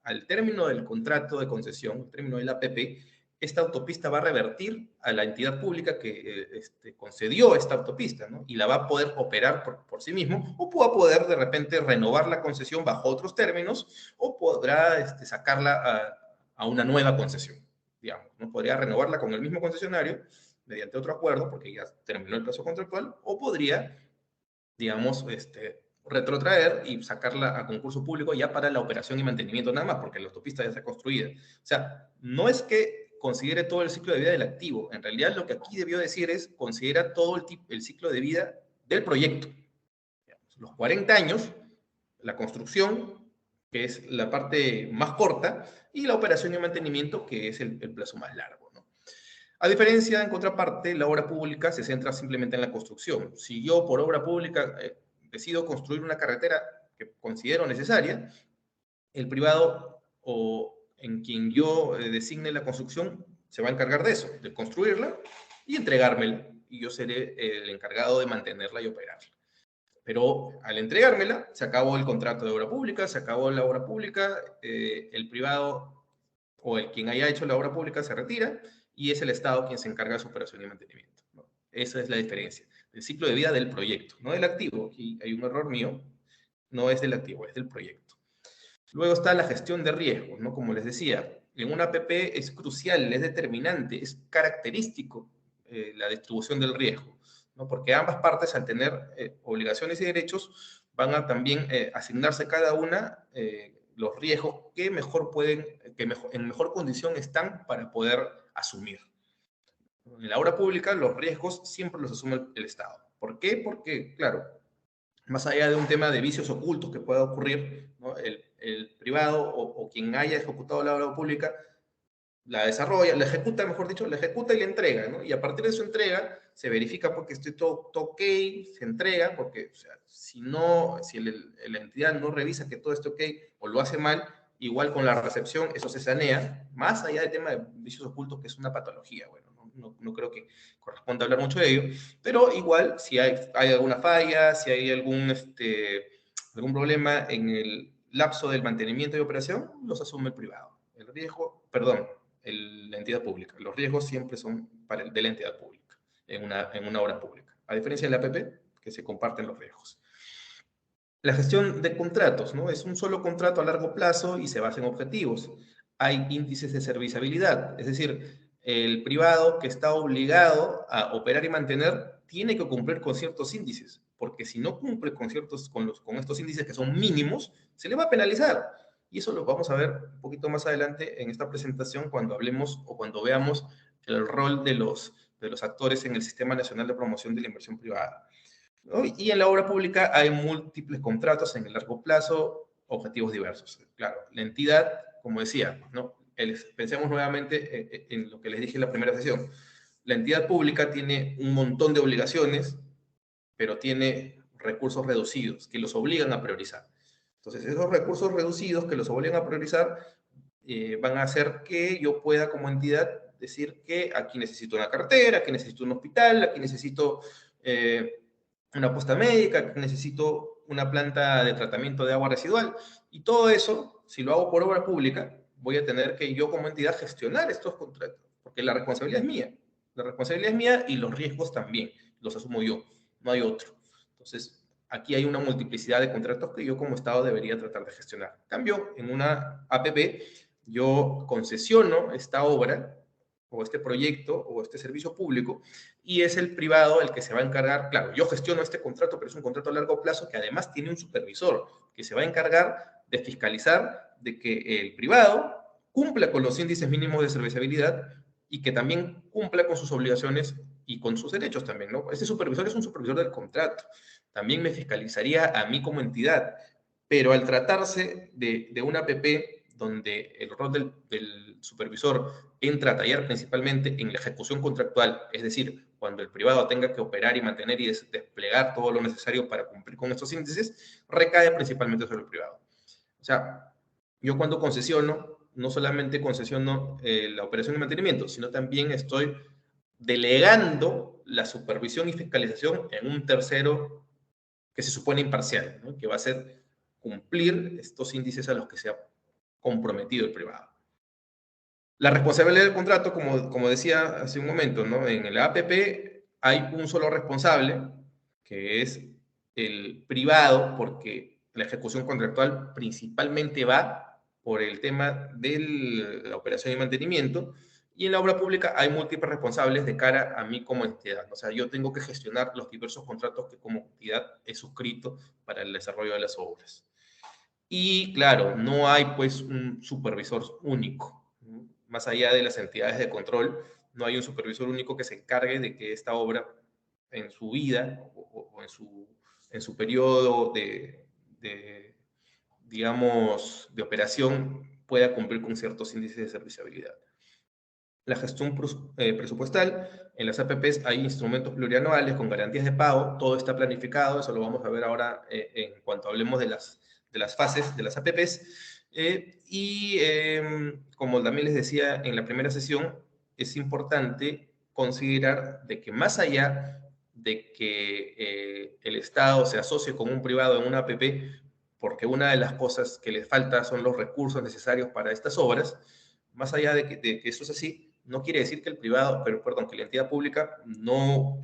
al término del contrato de concesión, al término del APP, esta autopista va a revertir a la entidad pública que concedió esta autopista, ¿no? Y la va a poder operar por sí mismo, o va a poder de repente renovar la concesión bajo otros términos, o podrá sacarla a una nueva concesión, digamos, ¿no? Podría renovarla con el mismo concesionario mediante otro acuerdo, porque ya terminó el plazo contractual, o podría, digamos, retrotraer y sacarla a concurso público ya para la operación y mantenimiento nada más, porque la autopista ya está construida. O sea, no es que considere todo el ciclo de vida del activo. En realidad, lo que aquí debió decir es considera todo el ciclo de vida del proyecto. Los 40 años, la construcción, que es la parte más corta, y la operación y mantenimiento, que es el plazo más largo, ¿no? A diferencia, en contraparte, la obra pública se centra simplemente en la construcción. Si yo por obra pública decido construir una carretera que considero necesaria, el privado o en quien yo designe la construcción se va a encargar de eso, de construirla y entregármela. Y yo seré el encargado de mantenerla y operarla. Pero al entregármela, se acabó el contrato de obra pública, se acabó la obra pública, el privado o el quien haya hecho la obra pública se retira y es el Estado quien se encarga de su operación y mantenimiento, ¿no? Esa es la diferencia. El ciclo de vida del proyecto, no del activo. Aquí hay un error mío, no es del activo, es del proyecto. Luego está la gestión de riesgos, ¿no? Como les decía, en una APP es crucial, es determinante, es característico la distribución del riesgo, ¿no? Porque ambas partes, al tener obligaciones y derechos, van a también asignarse cada una los riesgos que en mejor condición están para poder asumir. En la obra pública, los riesgos siempre los asume el Estado. ¿Por qué? Porque, claro, más allá de un tema de vicios ocultos que pueda ocurrir, ¿no? El privado o quien haya ejecutado la obra pública la desarrolla, la ejecuta, mejor dicho, la ejecuta y la entrega, ¿no? Y a partir de su entrega se verifica porque esté todo ok, se entrega, porque o sea, si no, si la entidad no revisa que todo esté ok o lo hace mal, igual con la recepción eso se sanea, más allá del tema de vicios ocultos, que es una patología, bueno, no creo que corresponda hablar mucho de ello, pero igual si hay alguna falla, si hay algún problema en el lapso del mantenimiento y operación, los asume el privado. El riesgo, perdón, la entidad pública. Los riesgos siempre son de la entidad pública, en una obra pública. A diferencia de la APP, que se comparten los riesgos. La gestión de contratos, ¿no? Es un solo contrato a largo plazo y se basa en objetivos. Hay índices de serviciabilidad, es decir, el privado que está obligado a operar y mantener tiene que cumplir con ciertos índices, porque si no cumple con estos índices que son mínimos, se le va a penalizar. Y eso lo vamos a ver un poquito más adelante en esta presentación cuando hablemos o cuando veamos el rol de los actores en el Sistema Nacional de Promoción de la Inversión Privada, ¿no? Y en la obra pública hay múltiples contratos en el largo plazo, objetivos diversos. Claro, la entidad, como decía, ¿no? Pensemos nuevamente en lo que les dije en la primera sesión. La entidad pública tiene un montón de obligaciones, pero tiene recursos reducidos que los obligan a priorizar. Entonces, esos recursos reducidos que los obligan a priorizar van a hacer que yo pueda como entidad decir que aquí necesito una carretera, aquí necesito un hospital, aquí necesito una posta médica, aquí necesito una planta de tratamiento de agua residual. Y todo eso, si lo hago por obra pública, voy a tener que yo como entidad gestionar estos contratos, porque la responsabilidad es mía. La responsabilidad es mía y los riesgos también, los asumo yo, no hay otro. Entonces, aquí hay una multiplicidad de contratos que yo como Estado debería tratar de gestionar. En cambio, en una APP, yo concesiono esta obra o este proyecto o este servicio público y es el privado el que se va a encargar. Claro, yo gestiono este contrato, pero es un contrato a largo plazo que además tiene un supervisor que se va a encargar de fiscalizar de que el privado cumpla con los índices mínimos de serviciabilidad y que también cumpla con sus obligaciones y con sus derechos también, ¿no? Este supervisor es un supervisor del contrato. También me fiscalizaría a mí como entidad, pero al tratarse de una APP donde el rol del supervisor entra a tallar principalmente en la ejecución contractual, es decir, cuando el privado tenga que operar y mantener y desplegar todo lo necesario para cumplir con estos índices, recae principalmente sobre el privado. O sea, yo cuando concesiono, no solamente concesiono la operación y mantenimiento, sino también estoy delegando la supervisión y fiscalización en un tercero que se supone imparcial, ¿no? Que va a ser cumplir estos índices a los que se ha comprometido el privado. La responsabilidad del contrato, como decía hace un momento, ¿no? En el APP hay un solo responsable, que es el privado, porque la ejecución contractual principalmente va por el tema de la operación y mantenimiento, y en la obra pública hay múltiples responsables de cara a mí como entidad. O sea, yo tengo que gestionar los diversos contratos que como entidad he suscrito para el desarrollo de las obras. Y claro, no hay pues un supervisor único, ¿no? Más allá de las entidades de control, no hay un supervisor único que se encargue de que esta obra en su vida o en su periodo digamos, de operación pueda cumplir con ciertos índices de serviciabilidad. La gestión presupuestal, en las APPs hay instrumentos plurianuales con garantías de pago, todo está planificado, eso lo vamos a ver ahora en cuanto hablemos de las fases de las APPs. Como también les decía en la primera sesión, es importante considerar de que más allá de que el Estado se asocie con un privado en una APP, porque una de las cosas que les falta son los recursos necesarios para estas obras, más allá de que eso es así, no quiere decir que que la entidad pública no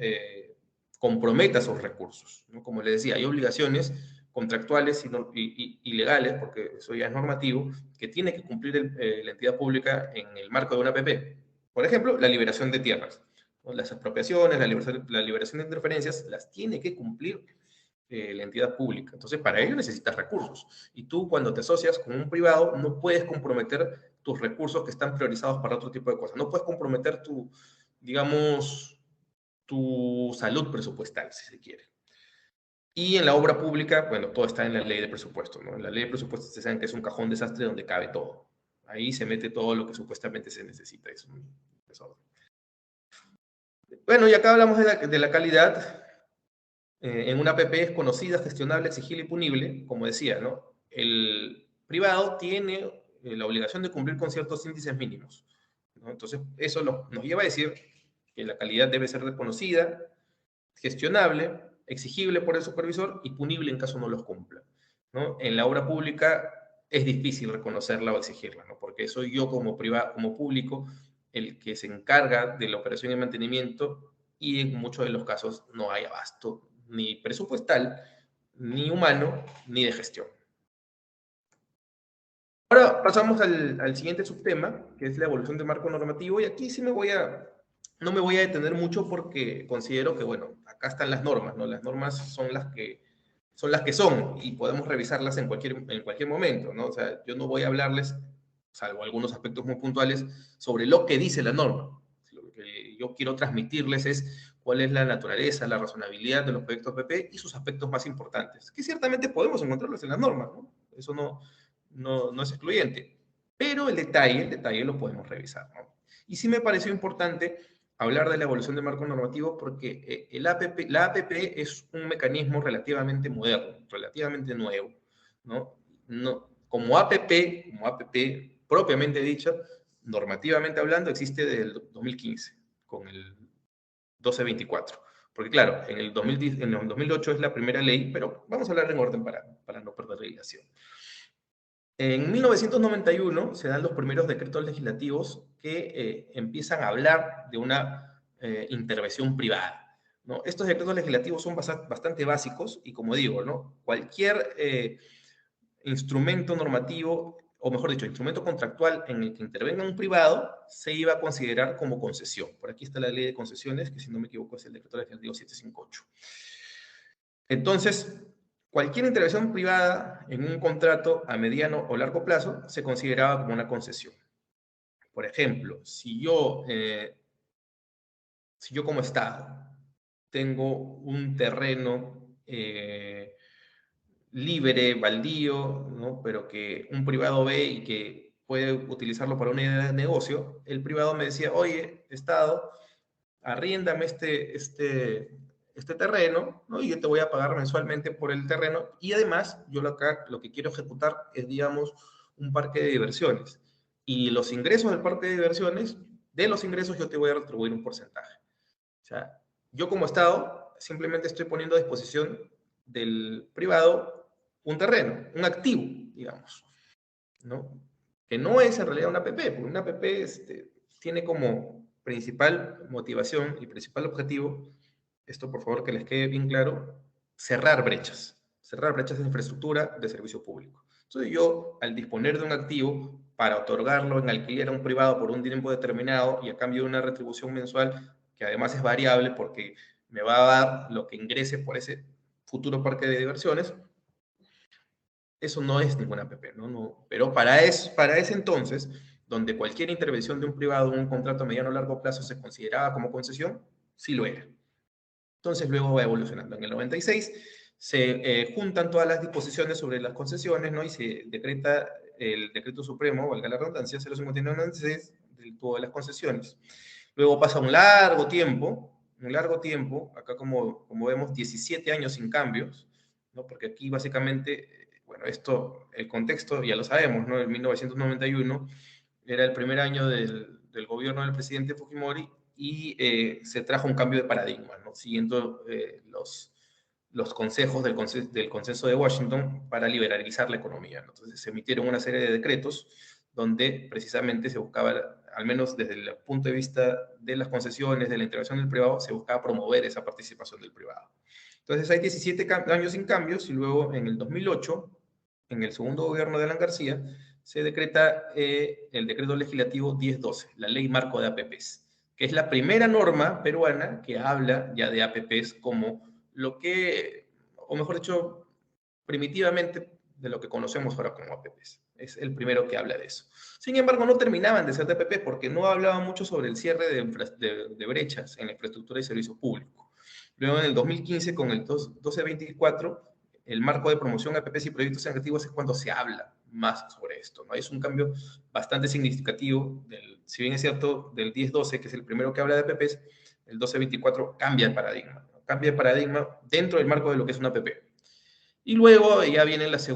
comprometa sus recursos, ¿no? Como les decía, hay obligaciones contractuales y legales, porque eso ya es normativo, que tiene que cumplir la entidad pública en el marco de una APP. Por ejemplo, la liberación de tierras, ¿no? Las expropiaciones, la liberación de interferencias, las tiene que cumplir la entidad pública. Entonces, para ello necesitas recursos. Y tú, cuando te asocias con un privado, no puedes comprometer tus recursos que están priorizados para otro tipo de cosas. No puedes comprometer digamos, tu salud presupuestal, si se quiere. Y en la obra pública, bueno, todo está en la ley de presupuesto, ¿no? En la ley de presupuesto se saben que es un cajón desastre donde cabe todo. Ahí se mete todo lo que supuestamente se necesita. Es un desorden. Bueno, y acá hablamos de la calidad. En una APP es conocida, gestionable, exigible y punible, como decía, ¿no? El privado tiene la obligación de cumplir con ciertos índices mínimos, ¿no? Entonces, eso nos lleva a decir que la calidad debe ser reconocida, gestionable, exigible por el supervisor y punible en caso no los cumpla, ¿no? En la obra pública es difícil reconocerla o exigirla, ¿no? Porque soy yo como privado, como público, el que se encarga de la operación y mantenimiento y en muchos de los casos no hay abasto ni presupuestal, ni humano, ni de gestión. Ahora pasamos al siguiente subtema, que es la evolución del marco normativo, y aquí sí no me voy a detener mucho porque considero que, bueno, acá están las normas, ¿no? Las normas son las que son y podemos revisarlas en cualquier momento, ¿no? O sea, yo no voy a hablarles, salvo algunos aspectos muy puntuales, sobre lo que dice la norma. Lo que yo quiero transmitirles es cuál es la naturaleza, la razonabilidad de los proyectos PP y sus aspectos más importantes, que ciertamente podemos encontrarlos en las normas, ¿no? Eso no es excluyente, pero el detalle lo podemos revisar, ¿no? Y sí me pareció importante hablar de la evolución del marco normativo porque la APP es un mecanismo relativamente moderno, relativamente nuevo, ¿no? Como APP propiamente dicha, normativamente hablando, existe desde el 2015, con el 1224. Porque claro, en el 2008 es la primera ley, pero vamos a hablar en orden para no perder la relación. En 1991 se dan los primeros decretos legislativos que empiezan a hablar de una intervención privada, ¿no? Estos decretos legislativos son bastante básicos y, como digo, ¿no? Cualquier instrumento normativo, o mejor dicho, instrumento contractual en el que intervenga un privado, se iba a considerar como concesión. Por aquí está la ley de concesiones, que si no me equivoco es el decreto legislativo 758. Entonces, cualquier intervención privada en un contrato a mediano o largo plazo se consideraba como una concesión. Por ejemplo, si yo como Estado tengo un terreno libre, baldío, ¿no? Pero que un privado ve y que puede utilizarlo para una idea de negocio, el privado me decía, oye, Estado, arriéndame este terreno, ¿no? Y yo te voy a pagar mensualmente por el terreno. Y además, yo acá lo que quiero ejecutar es, digamos, un parque de diversiones. Y los ingresos del parque de diversiones, de los ingresos yo te voy a retribuir un porcentaje. O sea, yo como Estado simplemente estoy poniendo a disposición del privado un terreno, un activo, digamos, ¿no? Que no es en realidad una APP, porque una APP tiene como principal motivación y principal objetivo, esto por favor que les quede bien claro, cerrar brechas de infraestructura de servicio público. Entonces yo, al disponer de un activo para otorgarlo en alquiler a un privado por un tiempo determinado y a cambio de una retribución mensual, que además es variable porque me va a dar lo que ingrese por ese futuro parque de diversiones, eso no es ninguna APP, ¿no? Pero para ese entonces, donde cualquier intervención de un privado en un contrato a mediano o largo plazo se consideraba como concesión, sí lo era. Entonces luego va evolucionando. En el 96 se juntan todas las disposiciones sobre las concesiones, ¿no? Y se decreta el decreto supremo, valga la redundancia, 05996, de todas las concesiones. Luego pasa un largo tiempo, acá como vemos, 17 años sin cambios, ¿no? Porque aquí básicamente, bueno, el contexto ya lo sabemos, ¿no? En 1991 era el primer año del gobierno del presidente Fujimori y se trajo un cambio de paradigma, ¿no? Siguiendo los consejos del consenso de Washington para liberalizar la economía, ¿no? Entonces se emitieron una serie de decretos donde precisamente se buscaba, al menos desde el punto de vista de las concesiones, de la intervención del privado, se buscaba promover esa participación del privado. Entonces hay 17 años sin cambios y luego en el 2008, en el segundo gobierno de Alan García, se decreta el decreto legislativo 1012, la ley marco de APPs, que es la primera norma peruana que habla ya de APPs como lo que, o mejor dicho, primitivamente de lo que conocemos ahora como APPs. Es el primero que habla de eso. Sin embargo, no terminaban de ser de APP porque no hablaban mucho sobre el cierre de brechas en la infraestructura y servicio público, Luego en el 2015 con el 1224, el marco de promoción a APPs y proyectos en activos es cuando se habla más sobre esto, ¿no? Es un cambio bastante significativo, si bien es cierto, del 1012, que es el primero que habla de APPs, el 1224 cambia el paradigma, ¿no? Cambia el paradigma dentro del marco de lo que es una APP. Y luego ya vienen las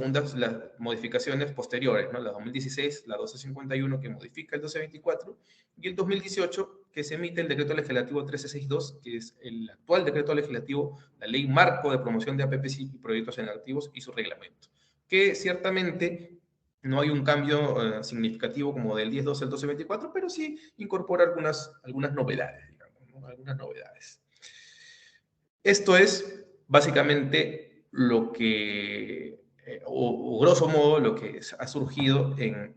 modificaciones posteriores, ¿no? La 2016, la 1251, que modifica el 1224, y el 2018, que se emite el decreto legislativo 1362, que es el actual decreto legislativo, la ley marco de promoción de APPs y proyectos en activos y su reglamento, que ciertamente no hay un cambio significativo como del 1012 al 1224, pero sí incorpora algunas novedades, digamos, ¿no? Algunas novedades. Esto es básicamente lo que, o grosso modo, lo que ha surgido en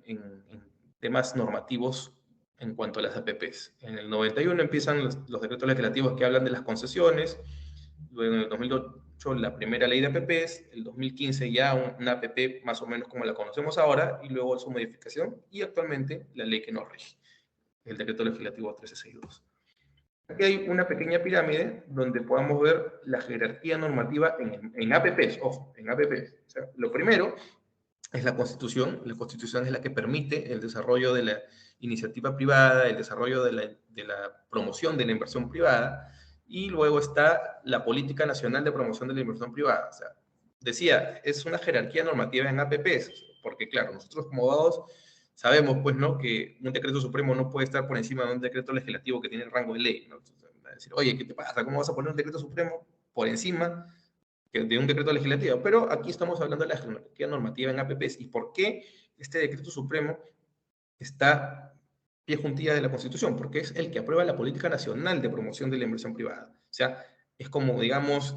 temas normativos en cuanto a las APPs. En el 91 empiezan los decretos legislativos que hablan de las concesiones, luego en el 2008 la primera ley de APPs, el 2015 ya una APP más o menos como la conocemos ahora, y luego su modificación, y actualmente la ley que nos rige, el decreto legislativo 1362. Aquí hay una pequeña pirámide donde podamos ver la jerarquía normativa en APPs, ojo, en APPs. O sea, lo primero es la Constitución es la que permite el desarrollo de la iniciativa privada, el desarrollo de la promoción de la inversión privada, y luego está la Política Nacional de Promoción de la Inversión Privada. O sea, decía, es una jerarquía normativa en APPs, porque claro, nosotros como abogados sabemos, pues, ¿no?, que un decreto supremo no puede estar por encima de un decreto legislativo que tiene el rango de ley, ¿no? Entonces, decir, oye, ¿qué te pasa? ¿Cómo vas a poner un decreto supremo por encima de un decreto legislativo? Pero aquí estamos hablando de la jerarquía normativa en APPs y por qué este decreto supremo está pie juntilla de la Constitución, porque es el que aprueba la Política Nacional de Promoción de la Inversión Privada. O sea, es como, digamos,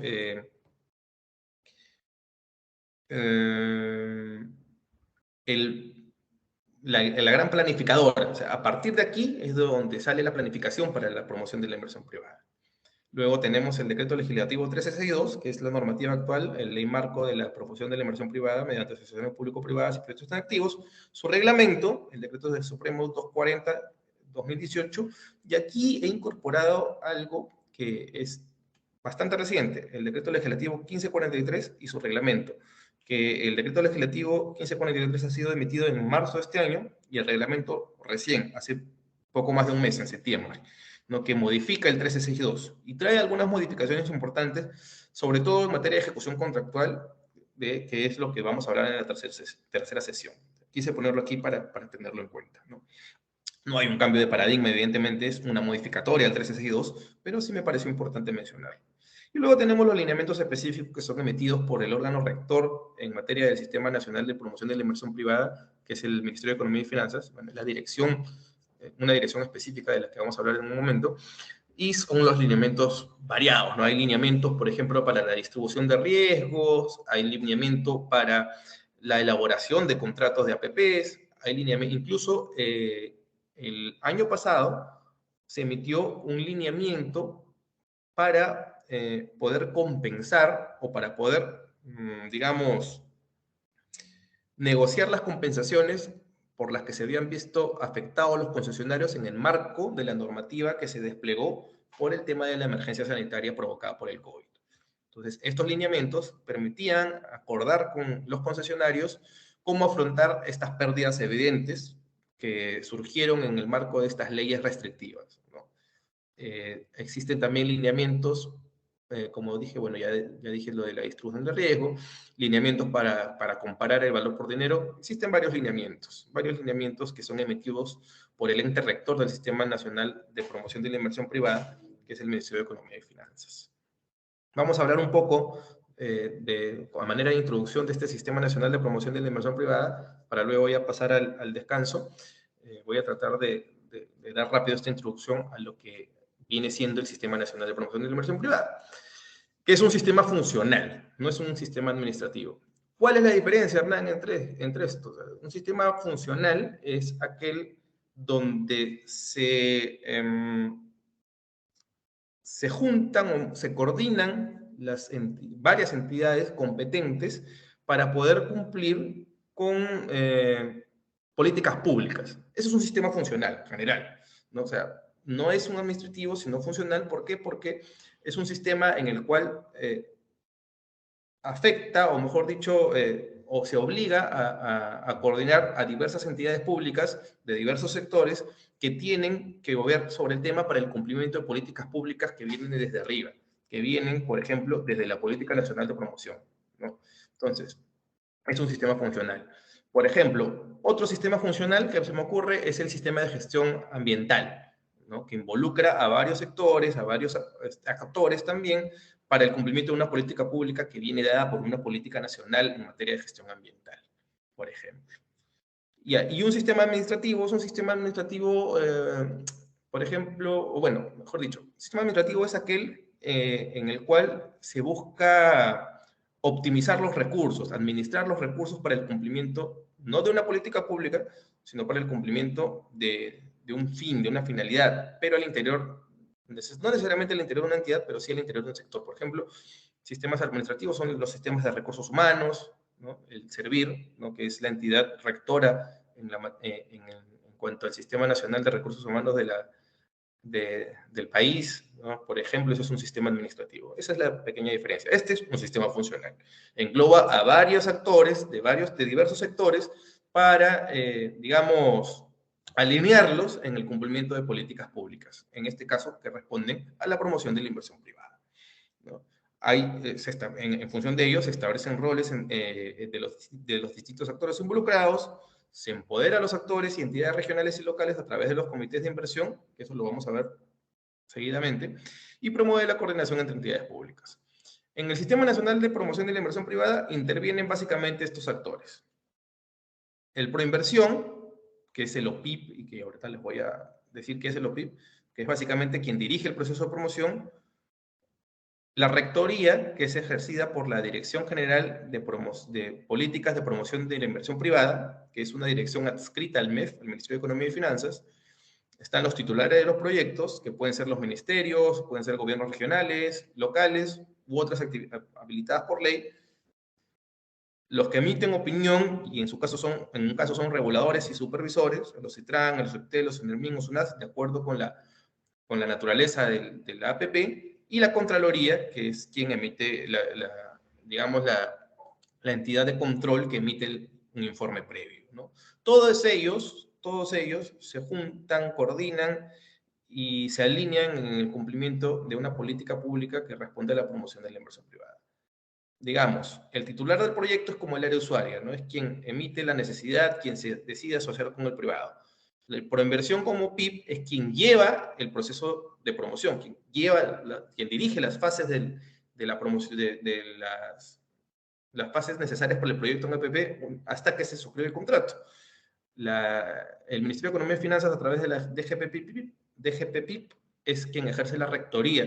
la gran planificadora. O sea, a partir de aquí es de donde sale la planificación para la promoción de la inversión privada. Luego tenemos el decreto legislativo 1362, que es la normativa actual, el ley marco de la promoción de la inversión privada mediante asociaciones público-privadas y proyectos activos. Su reglamento, el decreto del Supremo 240-2018, y aquí he incorporado algo que es bastante reciente, el decreto legislativo 1543 y su reglamento, que el decreto legislativo 1543 ha sido emitido en marzo de este año y el reglamento recién, hace poco más de un mes, en septiembre, ¿no?, que modifica el 1362 y trae algunas modificaciones importantes, sobre todo en materia de ejecución contractual, que es lo que vamos a hablar en la tercera sesión. Quise ponerlo aquí para tenerlo en cuenta, ¿no? No hay un cambio de paradigma, evidentemente es una modificatoria al 1362, pero sí me pareció importante mencionarlo. Y luego tenemos los lineamientos específicos que son emitidos por el órgano rector en materia del Sistema Nacional de Promoción de la Inversión Privada, que es el Ministerio de Economía y Finanzas, bueno, la dirección, una dirección específica de la que vamos a hablar en un momento, y son los lineamientos variados, ¿no? Hay lineamientos, por ejemplo, para la distribución de riesgos, hay lineamiento para la elaboración de contratos de APPs, hay lineamiento, incluso el año pasado se emitió un lineamiento para poder compensar o para poder, digamos, negociar las compensaciones por las que se habían visto afectados los concesionarios en el marco de la normativa que se desplegó por el tema de la emergencia sanitaria provocada por el COVID. Entonces, estos lineamientos permitían acordar con los concesionarios cómo afrontar estas pérdidas evidentes que surgieron en el marco de estas leyes restrictivas, ¿no? Existen también lineamientos, como dije, bueno, ya dije lo de la distribución de riesgo, lineamientos para comparar el valor por dinero. Existen varios lineamientos que son emitidos por el ente rector del Sistema Nacional de Promoción de la Inversión Privada, que es el Ministerio de Economía y Finanzas. Vamos a hablar un poco a manera de introducción de este Sistema Nacional de Promoción de la Inversión Privada, para luego ya pasar al descanso. Voy a tratar de dar rápido esta introducción a lo que viene siendo el Sistema Nacional de Promoción de la Inversión Privada, que es un sistema funcional, no es un sistema administrativo. ¿Cuál es la diferencia, Hernán, entre estos? Un sistema funcional es aquel donde se juntan o se coordinan varias entidades competentes para poder cumplir con políticas públicas. Eso es un sistema funcional, general, ¿no? O sea, no es un administrativo, sino funcional. ¿Por qué? Porque es un sistema en el cual afecta, o mejor dicho, o se obliga a coordinar a diversas entidades públicas de diversos sectores que tienen que ver sobre el tema para el cumplimiento de políticas públicas que vienen desde arriba, que vienen, por ejemplo, desde la Política Nacional de Promoción, ¿no? Entonces, es un sistema funcional. Por ejemplo, otro sistema funcional que se me ocurre es el sistema de gestión ambiental, ¿no? Que involucra a varios sectores, a varios actores también, para el cumplimiento de una política pública que viene dada por una política nacional en materia de gestión ambiental, por ejemplo. Y un sistema administrativo es un sistema administrativo, por ejemplo, o bueno, mejor dicho, el sistema administrativo es aquel en el cual se busca optimizar los recursos, administrar los recursos para el cumplimiento, no de una política pública, sino para el cumplimiento de un fin, de una finalidad, pero al interior, no necesariamente al interior de una entidad, pero sí al interior de un sector. Por ejemplo, sistemas administrativos son los sistemas de recursos humanos, ¿no? El SERVIR, ¿no? Que es la entidad rectora en cuanto al Sistema Nacional de Recursos Humanos del país, ¿no? Por ejemplo, eso es un sistema administrativo. Esa es la pequeña diferencia. Este es un sistema funcional. Engloba a varios actores de diversos sectores para, digamos, alinearlos en el cumplimiento de políticas públicas, en este caso que responden a la promoción de la inversión privada, ¿no? En función de ello se establecen roles de los distintos actores involucrados, se empodera a los actores y entidades regionales y locales a través de los comités de inversión, que eso lo vamos a ver seguidamente, y promueve la coordinación entre entidades públicas. En el Sistema Nacional de Promoción de la Inversión Privada intervienen básicamente estos actores. El Proinversión, que es el OPIP, y que ahorita les voy a decir qué es el OPIP, que es básicamente quien dirige el proceso de promoción. La rectoría, que es ejercida por la Dirección General de Políticas de Promoción de la Inversión Privada, que es una dirección adscrita al MEF, al Ministerio de Economía y Finanzas. Están los titulares de los proyectos, que pueden ser los ministerios, pueden ser gobiernos regionales, locales, u otras habilitadas por ley. Los que emiten opinión, y en un caso son reguladores y supervisores, los CITRAN, los CEPTEL, los CENERMIN, los SUNAT, de acuerdo con la naturaleza de la APP, y la Contraloría, que es quien emite, digamos, la entidad de control que emite un informe previo, ¿no? Todos ellos se juntan, coordinan y se alinean en el cumplimiento de una política pública que responde a la promoción de la inversión privada. Digamos, el titular del proyecto es como el área usuaria, ¿no? Es quien emite la necesidad, quien se decide asociar con el privado. El Proinversión como PIB es quien lleva el proceso de promoción, quien dirige las fases de la promoción, las fases necesarias para el proyecto en EPP hasta que se suscribe el contrato. El Ministerio de Economía y Finanzas, a través de la DGPPIP, es quien ejerce la rectoría,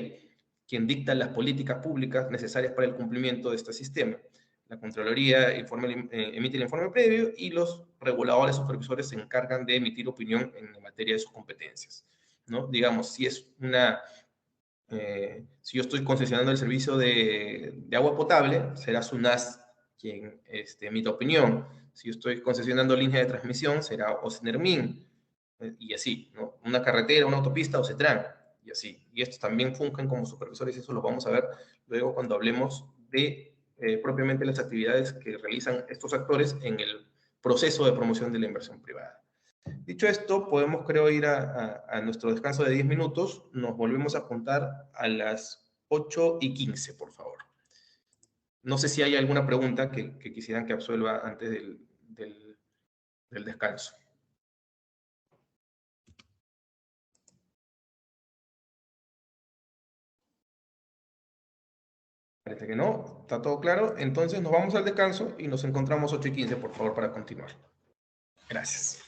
quien dicta las políticas públicas necesarias para el cumplimiento de este sistema. La Contraloría emite el informe previo y los reguladores supervisores se encargan de emitir opinión en materia de sus competencias, ¿no? Digamos, si yo estoy concesionando el servicio de agua potable, será SUNAS quien emita opinión. Si yo estoy concesionando línea de transmisión, será OCENERMIN, y así, ¿no? Una carretera, una autopista, OCETRAN, y así. Y estos también fungen como supervisores, y eso lo vamos a ver luego cuando hablemos de propiamente las actividades que realizan estos actores en el proceso de promoción de la inversión privada. Dicho esto, podemos, creo, ir a nuestro descanso de 10 minutos. Nos volvemos a juntar a las 8:15, por favor. No sé si hay alguna pregunta que quisieran que absuelva antes del descanso. Parece que no, está todo claro. Entonces nos vamos al descanso y nos encontramos 8:15, por favor, para continuar. Gracias.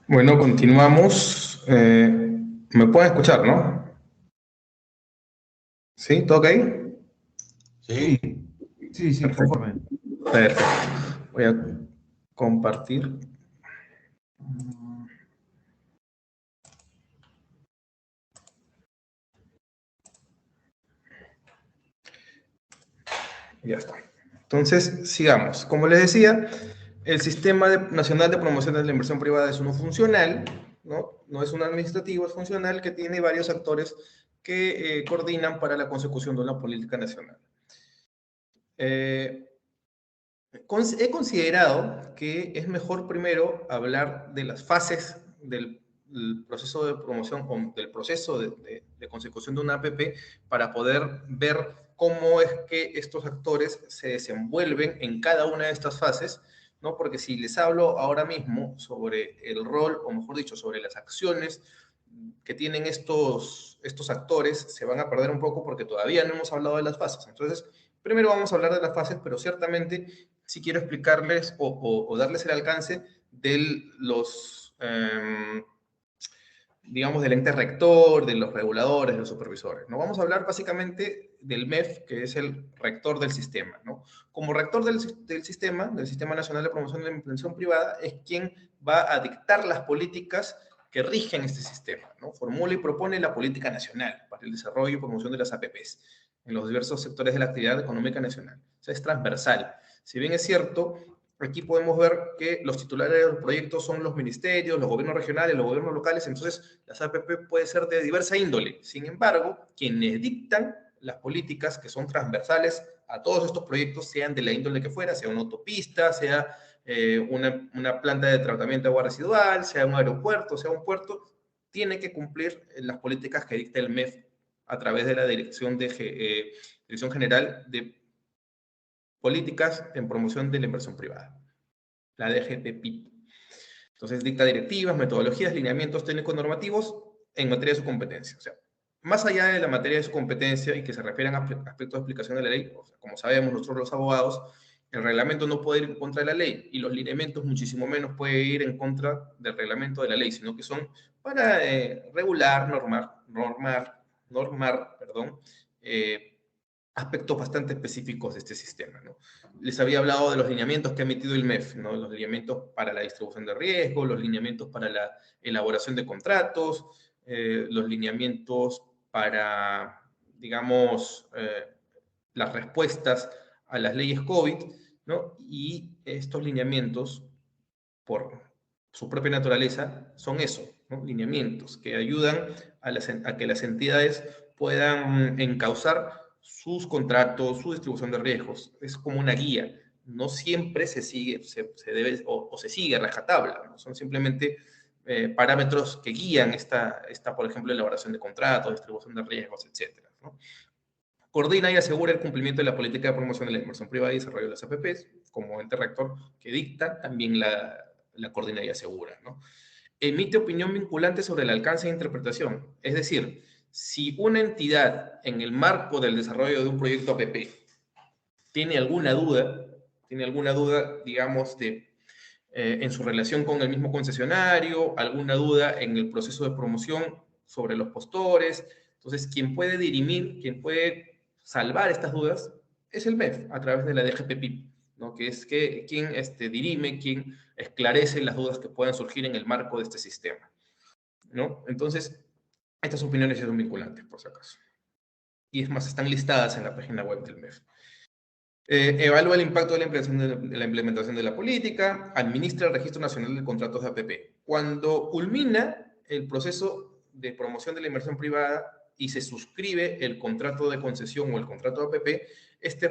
Bueno, continuamos. ¿Me pueden escuchar, no? ¿Sí? ¿Todo ok? Sí, sí, Perfecto. conforme. Perfecto. Voy a compartir. Ya está. Entonces, sigamos. Como les decía, el Sistema Nacional de Promoción de la Inversión Privada es uno funcional, ¿no? No es un administrativo, es funcional que tiene varios actores que coordinan para la consecución de una política nacional. He considerado que es mejor primero hablar de las fases del proceso de promoción o del proceso de consecución de una APP para poder ver cómo es que estos actores se desenvuelven en cada una de estas fases, ¿no? Porque si les hablo ahora mismo sobre el rol, o mejor dicho, sobre las acciones que tienen estos actores, se van a perder un poco porque todavía no hemos hablado de las fases. Entonces, primero vamos a hablar de las fases, pero ciertamente sí quiero explicarles o darles el alcance de los, digamos, del ente rector, de los reguladores, de los supervisores. ¿No? Vamos a hablar básicamente del MEF, que es el rector del sistema. ¿No? Como rector del Sistema Nacional de Promoción de la Inversión Privada, es quien va a dictar las políticas que rigen este sistema, ¿no? Formula y propone la política nacional para el desarrollo y promoción de las APPs en los diversos sectores de la actividad económica nacional. O sea, es transversal. Si bien es cierto, aquí podemos ver que los titulares de los proyectos son los ministerios, los gobiernos regionales, los gobiernos locales, entonces las APP puede ser de diversa índole. Sin embargo, quienes dictan las políticas que son transversales a todos estos proyectos, sean de la índole que fuera, sea una autopista, sea una planta de tratamiento de agua residual, sea un aeropuerto, sea un puerto, tiene que cumplir las políticas que dicta el MEF a través de la Dirección General de Políticas en Promoción de la Inversión Privada, la DGPPI. Entonces dicta directivas, metodologías, lineamientos técnico-normativos en materia de su competencia. O sea, más allá de la materia de su competencia y que se refieran a aspectos de aplicación de la ley, o sea, como sabemos nosotros los abogados, el reglamento no puede ir en contra de la ley y los lineamientos muchísimo menos puede ir en contra del reglamento de la ley, sino que son para regular, normar, aspectos bastante específicos de este sistema, ¿no? Les había hablado de los lineamientos que ha emitido el MEF, ¿no? Los lineamientos para la distribución de riesgo, los lineamientos para la elaboración de contratos, los lineamientos para, digamos, las respuestas a las leyes COVID, ¿no? Y estos lineamientos, por su propia naturaleza, son eso, ¿no? Lineamientos que ayudan a que las entidades puedan encauzar sus contratos, su distribución de riesgos. Es como una guía. No siempre se sigue, se debe o se sigue a rajatabla, ¿no? Son simplemente parámetros que guían por ejemplo, elaboración de contratos, distribución de riesgos, etcétera, ¿no? Coordina y asegura el cumplimiento de la política de promoción de la inversión privada y desarrollo de las APPs, como ente rector que dicta, también la coordina y asegura, ¿no? Emite opinión vinculante sobre el alcance e interpretación. Es decir, si una entidad en el marco del desarrollo de un proyecto APP tiene alguna duda, digamos, en su relación con el mismo concesionario, alguna duda en el proceso de promoción sobre los postores, entonces quien puede dirimir, quien puede salvar estas dudas es el MEF a través de la DGPPI, ¿no? Que es quien dirime, quien esclarece las dudas que puedan surgir en el marco de este sistema, ¿no? Entonces, estas opiniones son vinculantes, por si acaso. Y es más, están listadas en la página web del MEF. Evalúa el impacto de la implementación de la política, administra el Registro Nacional de Contratos de APP. Cuando culmina el proceso de promoción de la inversión privada y se suscribe el contrato de concesión o el contrato de APP, este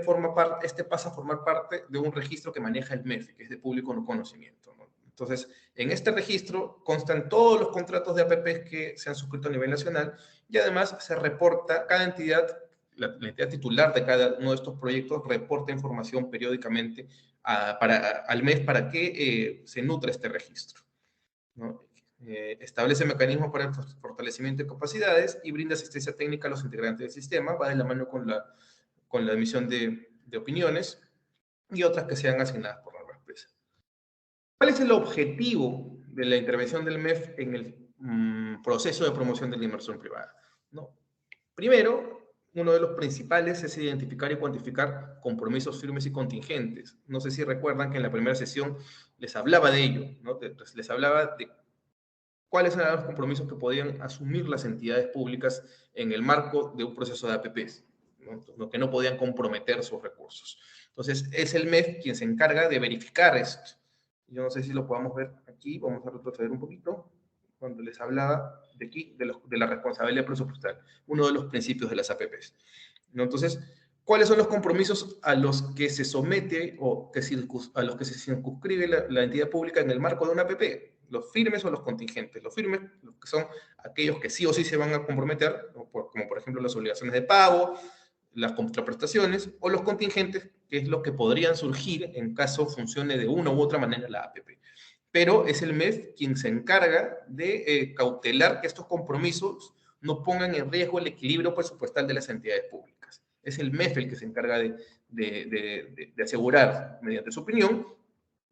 pasa a formar parte de un registro que maneja el MEF, que es de público conocimiento, ¿no? Entonces, en este registro constan todos los contratos de APP que se han suscrito a nivel nacional y además se reporta cada entidad. La entidad titular de cada uno de estos proyectos reporta información periódicamente al mes para que se nutra este registro, ¿no? Establece mecanismos para el fortalecimiento de capacidades y brinda asistencia técnica a los integrantes del sistema, va de la mano con la emisión de opiniones y otras que sean asignadas por la empresa. ¿Cuál es el objetivo de la intervención del MEF en el proceso de promoción de la inversión privada, ¿no? Primero, uno de los principales es identificar y cuantificar compromisos firmes y contingentes. No sé si recuerdan que en la primera sesión les hablaba de ello, ¿no? Les hablaba de cuáles eran los compromisos que podían asumir las entidades públicas en el marco de un proceso de APPs, ¿no? Lo que no podían comprometer sus recursos. Entonces, es el MEF quien se encarga de verificar esto. Yo no sé si lo podamos ver aquí, vamos a retroceder un poquito, cuando les hablaba de aquí, de la responsabilidad presupuestal, uno de los principios de las APPs, ¿no? Entonces, ¿cuáles son los compromisos a los que se somete o a los que se circunscribe la entidad pública en el marco de una APP? ¿Los firmes o los contingentes? Los firmes, los que son aquellos que sí o sí se van a comprometer, ¿no? Como por ejemplo las obligaciones de pago, las contraprestaciones, o los contingentes, que es lo que podrían surgir en caso funcione de una u otra manera la APP. Pero es el MEF quien se encarga de cautelar que estos compromisos no pongan en riesgo el equilibrio presupuestal de las entidades públicas. Es el MEF el que se encarga de asegurar, mediante su opinión,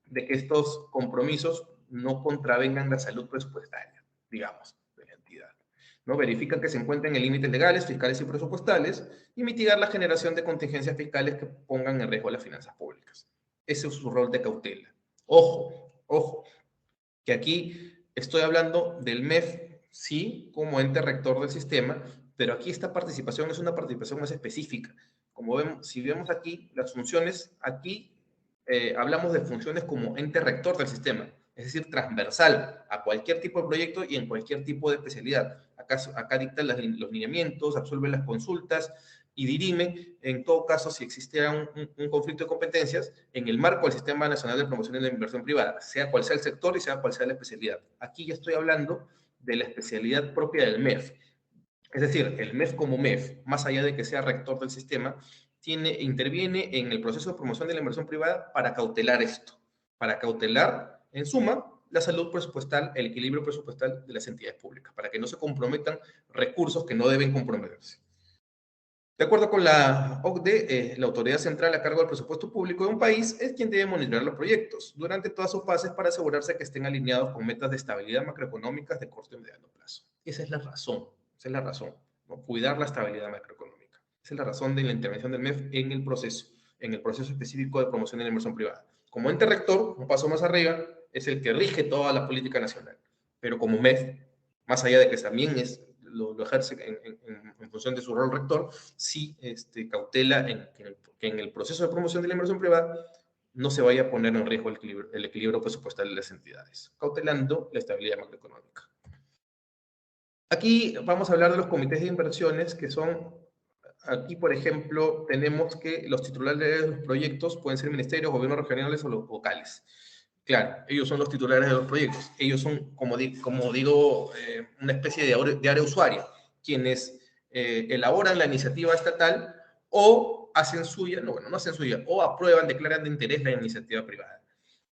de que estos compromisos no contravengan la salud presupuestaria, digamos, de la entidad, ¿no? Verifican que se encuentren en límites legales, fiscales y presupuestales y mitigar la generación de contingencias fiscales que pongan en riesgo las finanzas públicas. Ese es su rol de cautela. Ojo, que aquí estoy hablando del MEF, sí, como ente rector del sistema, pero aquí esta participación es una participación más específica. Como vemos, si vemos aquí las funciones, aquí hablamos de funciones como ente rector del sistema, es decir, transversal a cualquier tipo de proyecto y en cualquier tipo de especialidad. Acá dicta los lineamientos, absuelve las consultas y dirime, en todo caso, si existiera un conflicto de competencias en el marco del Sistema Nacional de Promoción de la Inversión Privada, sea cual sea el sector y sea cual sea la especialidad. Aquí ya estoy hablando de la especialidad propia del MEF. Es decir, el MEF como MEF, más allá de que sea rector del sistema, interviene en el proceso de promoción de la inversión privada para cautelar esto, para cautelar, en suma, la salud presupuestal, el equilibrio presupuestal de las entidades públicas, para que no se comprometan recursos que no deben comprometerse. De acuerdo con la OCDE, la autoridad central a cargo del presupuesto público de un país es quien debe monitorear los proyectos durante todas sus fases para asegurarse que estén alineados con metas de estabilidad macroeconómicas de corto y mediano plazo. Esa es la razón, ¿no? Cuidar la estabilidad macroeconómica. Esa es la razón de la intervención del MEF en el proceso específico de promoción de la inversión privada. Como ente rector, un paso más arriba, es el que rige toda la política nacional, pero como MEF, más allá de que también lo ejerce en función de su rol rector, sí cautela que en el proceso de promoción de la inversión privada no se vaya a poner en riesgo el equilibrio presupuestal de las entidades, cautelando la estabilidad macroeconómica. Aquí vamos a hablar de los comités de inversiones, que son, aquí por ejemplo, tenemos que los titulares de los proyectos pueden ser ministerios, gobiernos regionales o locales. Claro, ellos son los titulares de los proyectos. Ellos son, como digo, una especie de área usuaria, quienes elaboran la iniciativa estatal o hacen suya, no hacen suya, o aprueban, declaran de interés la iniciativa privada.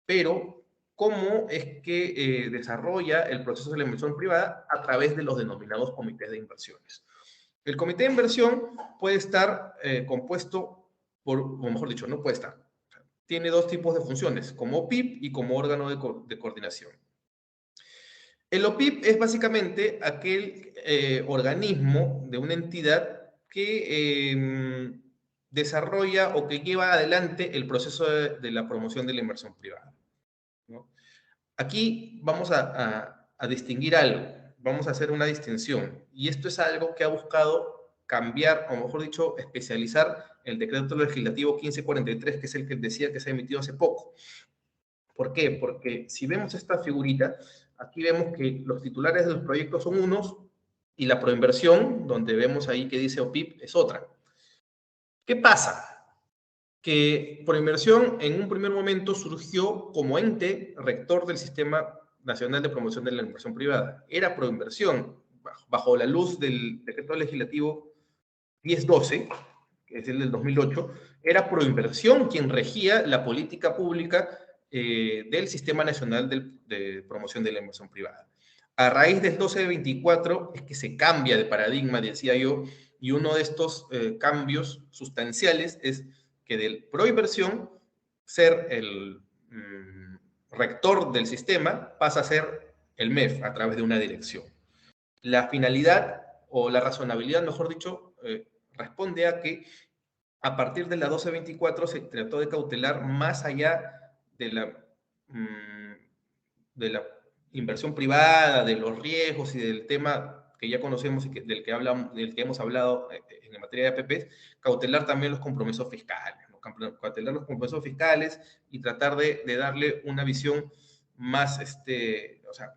Pero, ¿cómo es que desarrolla el proceso de la inversión privada? A través de los denominados comités de inversiones. El comité de inversión puede estar compuesto por, o mejor dicho, no puede estar. Tiene dos tipos de funciones, como OPIP y como órgano de coordinación. El OPIP es básicamente aquel organismo de una entidad que desarrolla o que lleva adelante el proceso de la promoción de la inversión privada, ¿no? Aquí vamos a distinguir algo, vamos a hacer una distinción, y esto es algo que ha buscado cambiar, o mejor dicho, especializar el decreto legislativo 1543, que es el que decía que se ha emitido hace poco. ¿Por qué? Porque si vemos esta figurita, aquí vemos que los titulares de los proyectos son unos y la proinversión, donde vemos ahí que dice OPIP, es otra. ¿Qué pasa? Que Proinversión en un primer momento surgió como ente rector del Sistema Nacional de Promoción de la Inversión Privada. Era Proinversión, bajo la luz del decreto legislativo 1012, que es el del 2008, era Proinversión quien regía la política pública del Sistema Nacional de Promoción de la Inversión Privada. A raíz del 1224 es que se cambia de paradigma, decía yo, y uno de estos cambios sustanciales es que del proinversión ser el rector del sistema pasa a ser el MEF a través de una dirección. La finalidad o la razonabilidad, mejor dicho, responde a que a partir de la 1224 se trató de cautelar más allá de la inversión privada, de los riesgos y del tema que ya conocemos y del que hemos hablado en materia de APPs, cautelar también los compromisos fiscales, ¿no? Cautelar los compromisos fiscales y tratar de darle una visión más, o sea,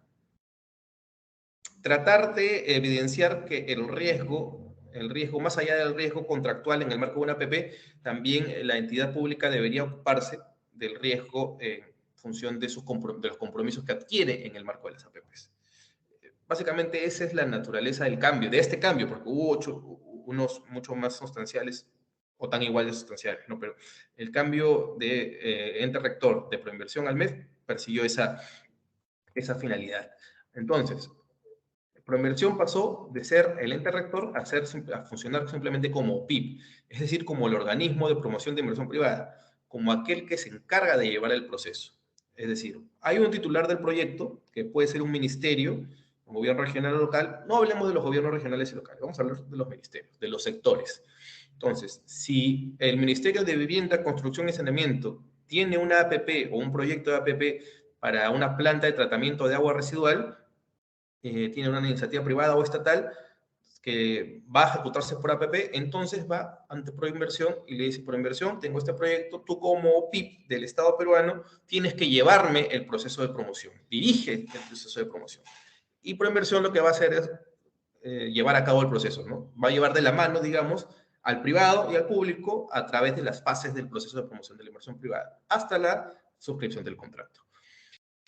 tratar de evidenciar que el riesgo, más allá del riesgo contractual en el marco de una APP, también la entidad pública debería ocuparse del riesgo en función de los compromisos que adquiere en el marco de las APPs. Básicamente esa es la naturaleza del cambio, de este cambio, porque hubo unos mucho más sustanciales o tan igual de sustanciales, ¿no? Pero el cambio de ente rector de Proinversión al MEF persiguió esa finalidad. Entonces, Proinversión pasó de ser el ente rector a funcionar simplemente como PIB, es decir, como el organismo de promoción de inversión privada, como aquel que se encarga de llevar el proceso. Es decir, hay un titular del proyecto, que puede ser un ministerio, un gobierno regional o local. No hablemos de los gobiernos regionales y locales, vamos a hablar de los ministerios, de los sectores. Entonces, si el Ministerio de Vivienda, Construcción y Saneamiento tiene una APP o un proyecto de APP para una planta de tratamiento de agua residual, tiene una iniciativa privada o estatal que va a ejecutarse por APP, entonces va ante Proinversión y le dice: Proinversión, tengo este proyecto, tú como PIB del Estado peruano tienes que llevarme el proceso de promoción, dirige el proceso de promoción. Y Proinversión lo que va a hacer es llevar a cabo el proceso, ¿no? Va a llevar de la mano, digamos, al privado y al público a través de las fases del proceso de promoción de la inversión privada, hasta la suscripción del contrato.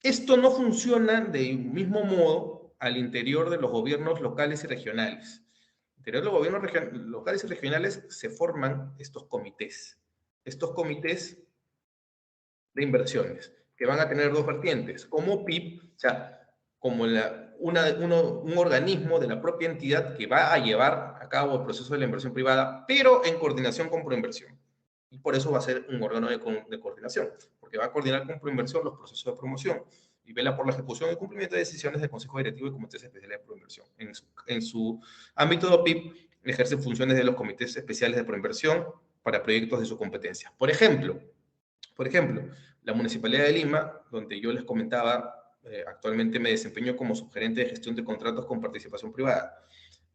Esto no funciona del mismo modo al interior de los gobiernos locales y regionales. Al interior de los gobiernos locales y regionales se forman estos comités de inversiones, que van a tener dos vertientes, como PIB, o sea, como un organismo de la propia entidad que va a llevar a cabo el proceso de la inversión privada, pero en coordinación con Proinversión. Y por eso va a ser un órgano de coordinación, porque va a coordinar con Proinversión los procesos de promoción y vela por la ejecución y cumplimiento de decisiones del Consejo Directivo y Comités Especiales de Proinversión. En su ámbito de OPIP, ejerce funciones de los comités especiales de Proinversión para proyectos de su competencia. Por ejemplo, la Municipalidad de Lima, donde yo les comentaba, actualmente me desempeño como subgerente de gestión de contratos con participación privada.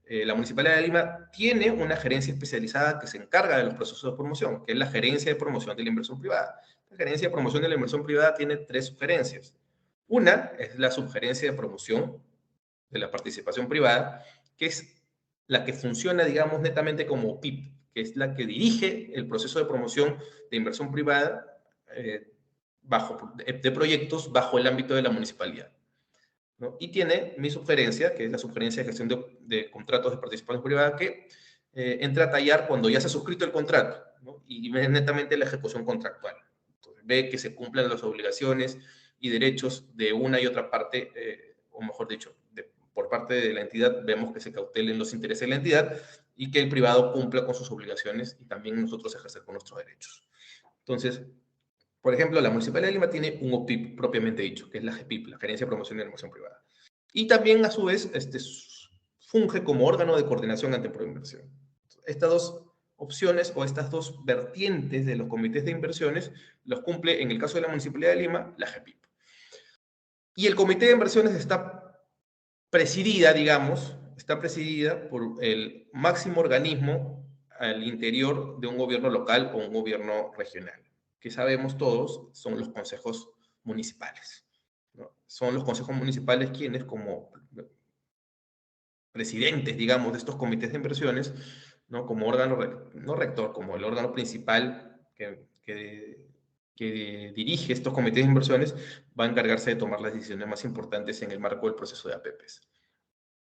La Municipalidad de Lima tiene una gerencia especializada que se encarga de los procesos de promoción, que es la gerencia de promoción de la inversión privada. La gerencia de promoción de la inversión privada tiene 3 subgerencias. Una es la subgerencia de promoción de la participación privada, que es la que funciona, digamos, netamente como PIB, que es la que dirige el proceso de promoción de inversión privada de proyectos bajo el ámbito de la municipalidad, ¿no? Y tiene mi sugerencia, que es la sugerencia de gestión de contratos de participación privada, que entra a tallar cuando ya se ha suscrito el contrato, ¿no? Y ve netamente la ejecución contractual. Entonces, ve que se cumplan las obligaciones y derechos de una y otra parte, o mejor dicho, por parte de la entidad, vemos que se cautelen los intereses de la entidad y que el privado cumpla con sus obligaciones y también nosotros ejercer con nuestros derechos. Entonces, por ejemplo, la Municipalidad de Lima tiene un OPIP propiamente dicho, que es la GEPIP, la Gerencia de Promoción de la Inversión Privada. Y también, a su vez, funge como órgano de coordinación ante Proinversión. Estas dos opciones o estas dos vertientes de los comités de inversiones los cumple, en el caso de la Municipalidad de Lima, la GEPIP. Y el Comité de Inversiones está presidida por el máximo organismo al interior de un gobierno local o un gobierno regional, que sabemos todos son los consejos municipales, ¿no? Son los consejos municipales quienes, como presidentes, digamos, de estos comités de inversiones, ¿no? Como órgano, no rector, como el órgano principal que dirige estos comités de inversiones, va a encargarse de tomar las decisiones más importantes en el marco del proceso de APPs.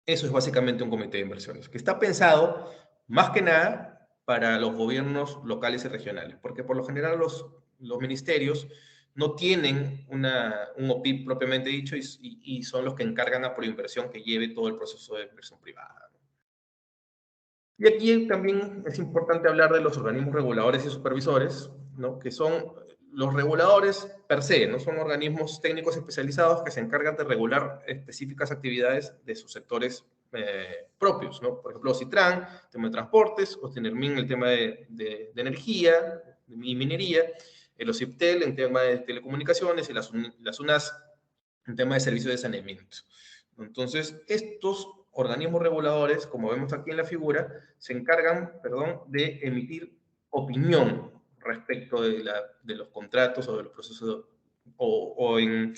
Eso es básicamente un comité de inversiones, que está pensado más que nada para los gobiernos locales y regionales, porque por lo general los ministerios no tienen un OPIP propiamente dicho y son los que encargan a Proinversión que lleve todo el proceso de inversión privada. Y aquí también es importante hablar de los organismos reguladores y supervisores, ¿no? Que son los reguladores per se, ¿no? Son organismos técnicos especializados que se encargan de regular específicas actividades de sus sectores propios, ¿no? Por ejemplo, Citran, tema de transportes, o Tenermin, el tema de energía y minería, el OCIPTEL, en tema de telecomunicaciones, y las UNAS, en tema de servicios de saneamiento. Entonces, estos organismos reguladores, como vemos aquí en la figura, se encargan, de emitir opinión respecto de los contratos o de los procesos, o en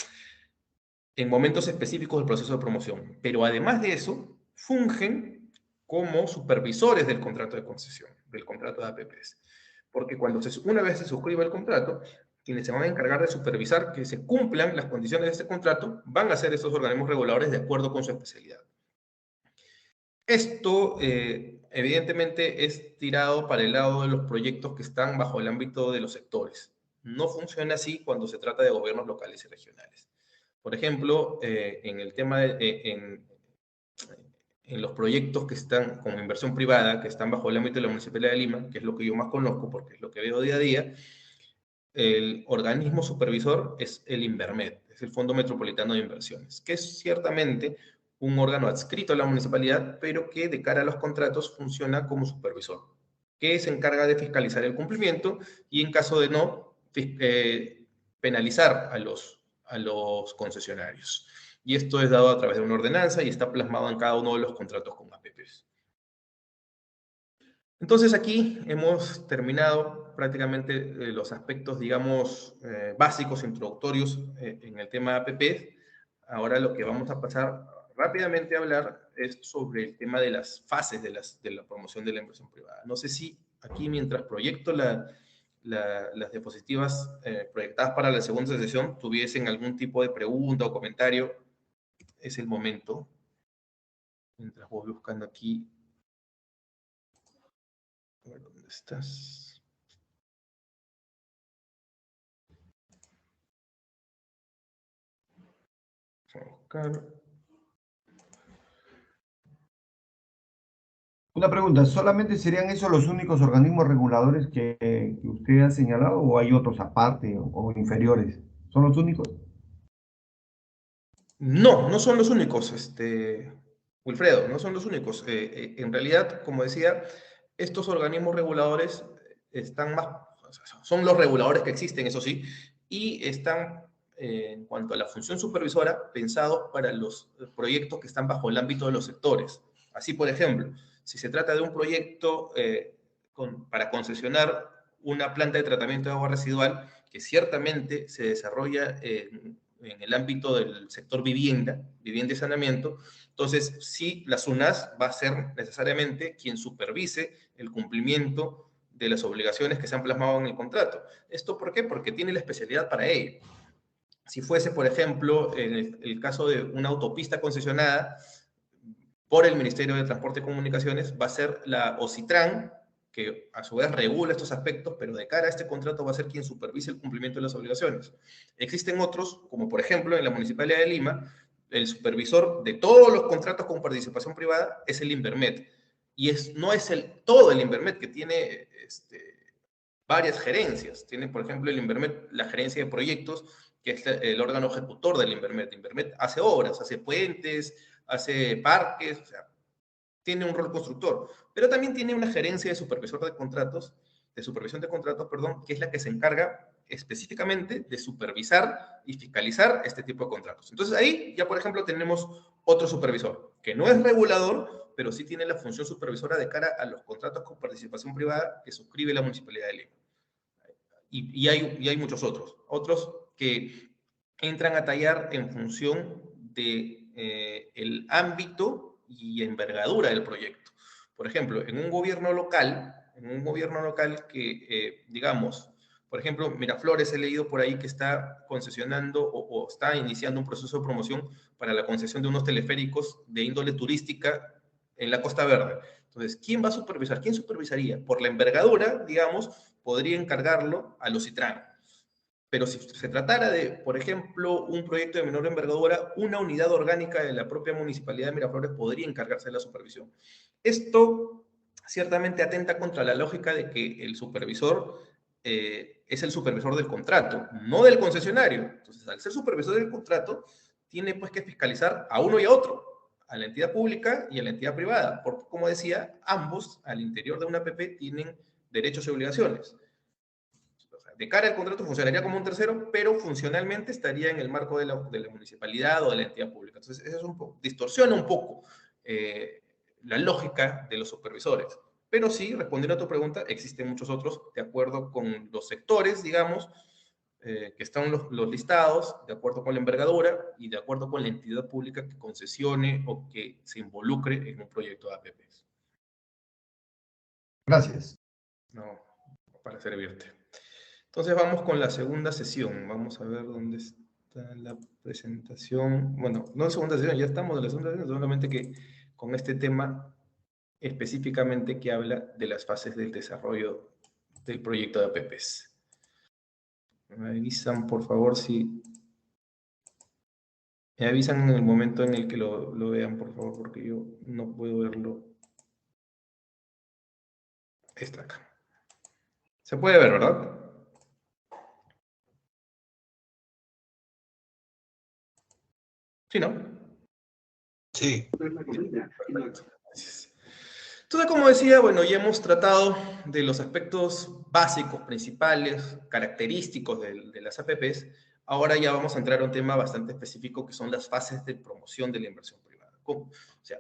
momentos específicos del proceso de promoción. Pero además de eso, fungen como supervisores del contrato de concesión, del contrato de APPs. Porque una vez se suscribe el contrato, quienes se van a encargar de supervisar que se cumplan las condiciones de este contrato van a ser esos organismos reguladores de acuerdo con su especialidad. Esto, evidentemente, es tirado para el lado de los proyectos que están bajo el ámbito de los sectores. No funciona así cuando se trata de gobiernos locales y regionales. Por ejemplo, en el tema en los proyectos que están como inversión privada, que están bajo el ámbito de la Municipalidad de Lima, que es lo que yo más conozco porque es lo que veo día a día, el organismo supervisor es el Invermed, es el Fondo Metropolitano de Inversiones, que es ciertamente un órgano adscrito a la municipalidad, pero que de cara a los contratos funciona como supervisor, que se encarga de fiscalizar el cumplimiento y en caso de no, penalizar a los concesionarios. Y esto es dado a través de una ordenanza y está plasmado en cada uno de los contratos con APPs. Entonces aquí hemos terminado prácticamente los aspectos, digamos, básicos, introductorios en el tema de APPs. Ahora lo que vamos a pasar rápidamente a hablar es sobre el tema de las fases de la promoción de la inversión privada. No sé si aquí, mientras proyecto las diapositivas proyectadas para la segunda sesión, tuviesen algún tipo de pregunta o comentario. Es el momento. Mientras voy buscando aquí. A ver, ¿dónde estás? Vamos a buscar. Una pregunta, ¿solamente serían esos los únicos organismos reguladores que usted ha señalado o hay otros aparte o inferiores? ¿Son los únicos? No, no son los únicos, Wilfredo, no son los únicos. En realidad, como decía, estos organismos reguladores son los reguladores que existen, eso sí, y están, en cuanto a la función supervisora, pensados para los proyectos que están bajo el ámbito de los sectores. Así, por ejemplo, si se trata de un proyecto para concesionar una planta de tratamiento de agua residual, que ciertamente se desarrolla en el ámbito del sector vivienda y saneamiento, entonces sí, la SUNAS va a ser necesariamente quien supervise el cumplimiento de las obligaciones que se han plasmado en el contrato. ¿Esto por qué? Porque tiene la especialidad para ello. Si fuese, por ejemplo, en el caso de una autopista concesionada por el Ministerio de Transporte y Comunicaciones, va a ser la OCITRAN, que a su vez regula estos aspectos, pero de cara a este contrato va a ser quien supervise el cumplimiento de las obligaciones. Existen otros, como por ejemplo en la Municipalidad de Lima, el supervisor de todos los contratos con participación privada es el Invermed. Y no es todo el Invermed, que tiene varias gerencias. Tiene, por ejemplo, el Invermed la gerencia de proyectos, que es el órgano ejecutor del Invermed. Invermed hace obras, hace puentes, hace parques, o sea, tiene un rol constructor, pero también tiene una gerencia de supervisor de contratos, de supervisión de contratos, perdón, que es la que se encarga específicamente de supervisar y fiscalizar este tipo de contratos. Entonces ahí ya, por ejemplo, tenemos otro supervisor, que no es regulador, pero sí tiene la función supervisora de cara a los contratos con participación privada que suscribe la Municipalidad de Lima. Y hay muchos otros que entran a tallar en función de el ámbito y envergadura del proyecto. Por ejemplo, en un gobierno local que, digamos, por ejemplo, Miraflores, he leído por ahí que está concesionando o está iniciando un proceso de promoción para la concesión de unos teleféricos de índole turística en la Costa Verde. Entonces, ¿quién va a supervisar? ¿Quién supervisaría? Por la envergadura, digamos, podría encargarlo a los Citran. Pero si se tratara de, por ejemplo, un proyecto de menor envergadura, una unidad orgánica de la propia Municipalidad de Miraflores podría encargarse de la supervisión. Esto ciertamente atenta contra la lógica de que el supervisor es el supervisor del contrato, no del concesionario. Entonces, al ser supervisor del contrato, tiene pues que fiscalizar a uno y a otro, a la entidad pública y a la entidad privada, porque como decía, ambos al interior de una APP tienen derechos y obligaciones. O sea, de cara al contrato funcionaría como un tercero, pero funcionalmente estaría en el marco de la municipalidad o de la entidad pública. Entonces, eso es distorsiona un poco la lógica de los supervisores. Pero sí, respondiendo a tu pregunta, existen muchos otros, de acuerdo con los sectores, digamos, que están los listados, de acuerdo con la envergadura y de acuerdo con la entidad pública que concesione o que se involucre en un proyecto de APPs. Gracias. No, para servirte. Entonces vamos con la segunda sesión. Vamos a ver dónde está la presentación. Bueno, no en segunda sesión, ya estamos en la segunda sesión, solamente que con este tema específicamente que habla de las fases del desarrollo del proyecto de APPs. Me avisan, por favor, si... Me avisan en el momento en el que lo vean, por favor, porque yo no puedo verlo. Está acá. Se puede ver, ¿verdad? ¿Sí, no? Sí. Gracias. Entonces, como decía, bueno, ya hemos tratado de los aspectos básicos, principales, característicos de las APPs. Ahora ya vamos a entrar a un tema bastante específico que son las fases de promoción de la inversión privada. ¿Cómo? O sea,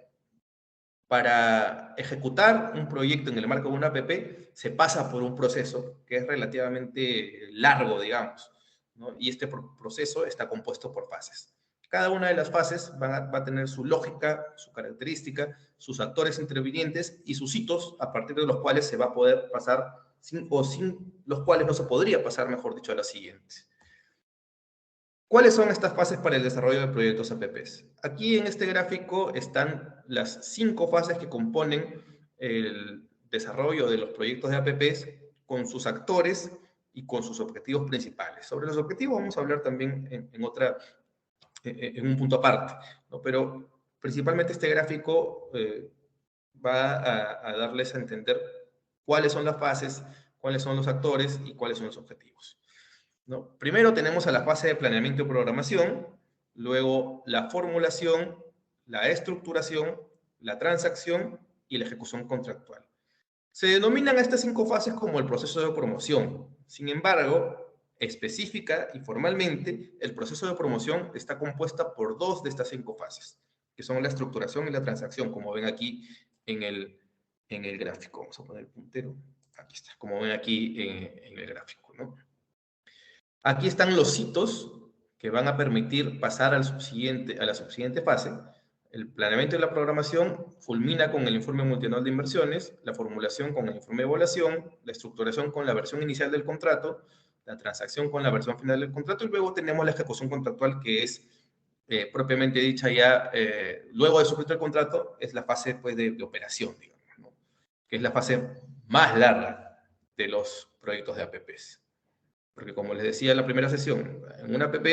para ejecutar un proyecto en el marco de una APP se pasa por un proceso que es relativamente largo, digamos, ¿no? Y este proceso está compuesto por fases. Cada una de las fases va a tener su lógica, su característica, sus actores intervinientes y sus hitos a partir de los cuales se va a poder pasar sin los cuales no se podría pasar, mejor dicho, a las siguientes. ¿Cuáles son estas fases para el desarrollo de proyectos APPs? Aquí en este gráfico están las 5 fases que componen el desarrollo de los proyectos de APPs con sus actores y con sus objetivos principales. Sobre los objetivos vamos a hablar también en un punto aparte, ¿no? Pero principalmente este gráfico va a darles a entender cuáles son las fases, cuáles son los actores y cuáles son los objetivos, ¿no? Primero tenemos a la fase de planeamiento y programación, luego la formulación, la estructuración, la transacción y la ejecución contractual. Se denominan a estas 5 fases como el proceso de promoción. Sin embargo, específica y formalmente, el proceso de promoción está compuesta por 2 de estas 5 fases, que son la estructuración y la transacción, como ven aquí en el gráfico. Vamos a poner el puntero. Aquí está, como ven aquí en el gráfico, ¿no? Aquí están los hitos que van a permitir pasar a la subsiguiente fase. El planeamiento y la programación culmina con el informe multianual de inversiones, la formulación con el informe de evaluación, la estructuración con la versión inicial del contrato, la transacción con la versión final del contrato y luego tenemos la ejecución contractual que es propiamente dicha ya, luego de suscrito el contrato, es la fase pues, de operación, digamos, ¿no? Que es la fase más larga de los proyectos de APPs. Porque como les decía en la primera sesión, en una APP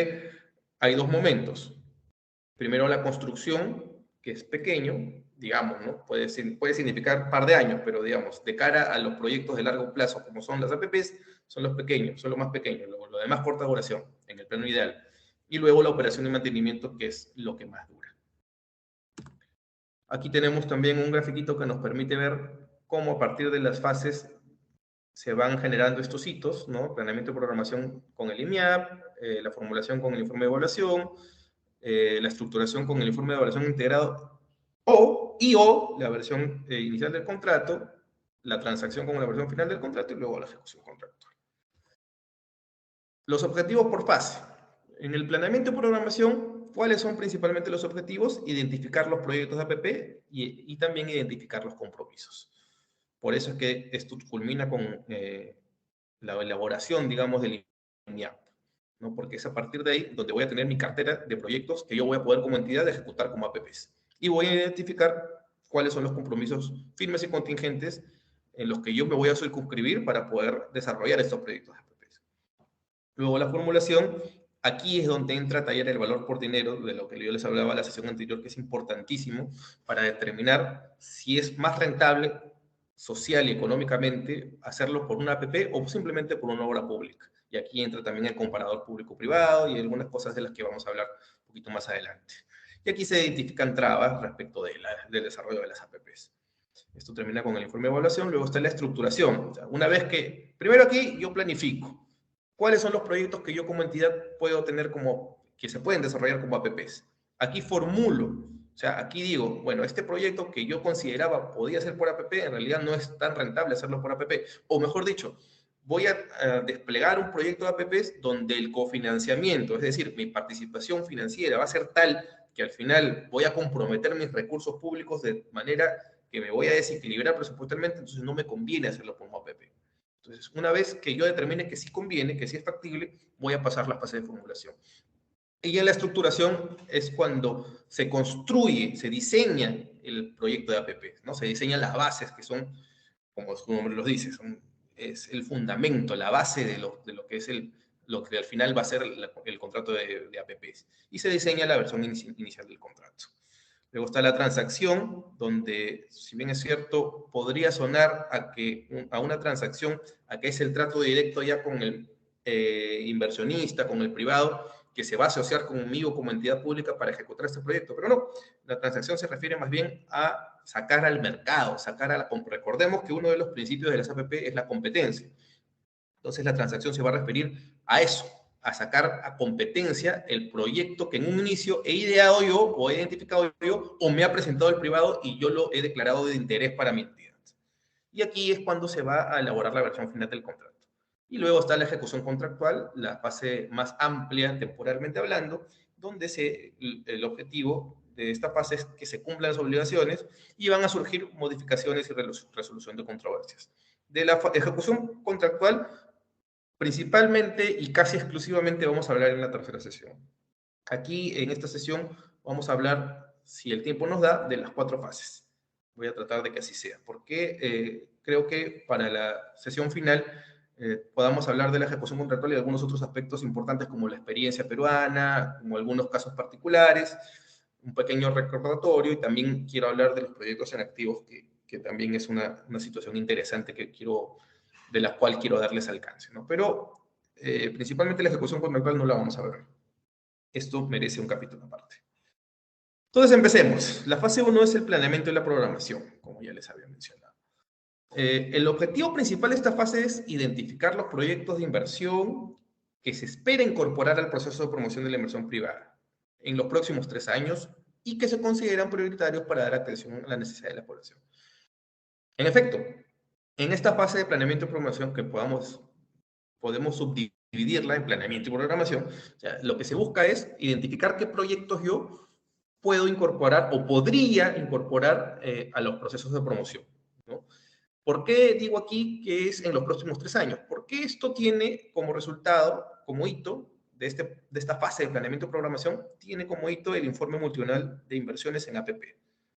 hay 2 momentos. Primero la construcción, que es pequeño, digamos, ¿no? Puede significar un par de años, pero digamos, de cara a los proyectos de largo plazo, como son las APPs, son los pequeños, son los más pequeños, lo demás corta duración, en el plano ideal. Y luego la operación y mantenimiento, que es lo que más dura. Aquí tenemos también un grafiquito que nos permite ver cómo a partir de las fases se van generando estos hitos, ¿no? Planeamiento y programación con el IMIAP, la formulación con el informe de evaluación, la estructuración con el informe de evaluación integrado o la versión inicial del contrato, la transacción con la versión final del contrato y luego la ejecución contractual. Los objetivos por fase. En el planeamiento y programación, ¿cuáles son principalmente los objetivos? Identificar los proyectos de APP y también identificar los compromisos. Por eso es que esto culmina con la elaboración, digamos, del INIAP, ¿no? Porque es a partir de ahí donde voy a tener mi cartera de proyectos que yo voy a poder como entidad ejecutar como APPs. Y voy a identificar cuáles son los compromisos firmes y contingentes en los que yo me voy a circunscribir para poder desarrollar estos proyectos de APPs. Luego la formulación, aquí es donde entra a tallar el valor por dinero, de lo que yo les hablaba en la sesión anterior, que es importantísimo para determinar si es más rentable social y económicamente hacerlo por una APP o simplemente por una obra pública. Y aquí entra también el comparador público-privado y algunas cosas de las que vamos a hablar un poquito más adelante. Y aquí se identifican trabas respecto del desarrollo de las APPs. Esto termina con el informe de evaluación, luego está la estructuración. O sea, una vez que, primero aquí yo planifico cuáles son los proyectos que yo como entidad puedo tener que se pueden desarrollar como APPs. Aquí formulo, o sea, aquí digo, bueno, este proyecto que yo consideraba podía ser por APP, en realidad no es tan rentable hacerlo por APP. O mejor dicho, voy a desplegar un proyecto de APPs donde el cofinanciamiento, es decir, mi participación financiera va a ser tal que al final voy a comprometer mis recursos públicos de manera que me voy a desequilibrar presupuestalmente, entonces no me conviene hacerlo como APP. Entonces, una vez que yo determine que sí conviene, que sí es factible, voy a pasar la fase de formulación. Y en la estructuración es cuando se construye, se diseña el proyecto de APP, ¿no? Se diseñan las bases que son, como su nombre lo dice, es el fundamento, la base de lo que es lo que al final va a ser el contrato de APPs. Y se diseña la versión inicial del contrato. Luego está la transacción, donde, si bien es cierto, podría sonar a una transacción, a que es el trato directo ya con el inversionista, con el privado, que se va a asociar conmigo como entidad pública para ejecutar este proyecto. Pero no, la transacción se refiere más bien a sacar al mercado, recordemos que uno de los principios de las APP es la competencia. Entonces la transacción se va a referir a eso, a sacar a competencia el proyecto que en un inicio he ideado yo o he identificado yo o me ha presentado el privado y yo lo he declarado de interés para mi entidad. Y aquí es cuando se va a elaborar la versión final del contrato. Y luego está la ejecución contractual, la fase más amplia temporalmente hablando, donde el objetivo de esta fase es que se cumplan las obligaciones y van a surgir modificaciones y resolución de controversias. De la ejecución contractual, principalmente y casi exclusivamente vamos a hablar en la tercera sesión. Aquí, en esta sesión, vamos a hablar, si el tiempo nos da, de las 4 fases. Voy a tratar de que así sea, porque creo que para la sesión final podamos hablar de la ejecución contractual y de algunos otros aspectos importantes como la experiencia peruana, como algunos casos particulares, un pequeño recordatorio, y también quiero hablar de los proyectos en activos, que también es una situación interesante de la cual quiero darles alcance, ¿no? Pero principalmente la ejecución contractual no la vamos a ver. Esto merece un capítulo aparte. Entonces empecemos. La fase 1 es el planeamiento y la programación, como ya les había mencionado. El objetivo principal de esta fase es identificar los proyectos de inversión que se espera incorporar al proceso de promoción de la inversión privada en los próximos 3 años y que se consideran prioritarios para dar atención a la necesidad de la población. En efecto, en esta fase de planeamiento y programación que podemos subdividirla en planeamiento y programación, o sea, lo que se busca es identificar qué proyectos yo puedo incorporar o podría incorporar a los procesos de promoción, ¿no? ¿Por qué digo aquí que es en los próximos 3 años? Porque esto tiene como resultado, como hito de esta fase de planeamiento y programación, tiene como hito el informe multianual de inversiones en APP,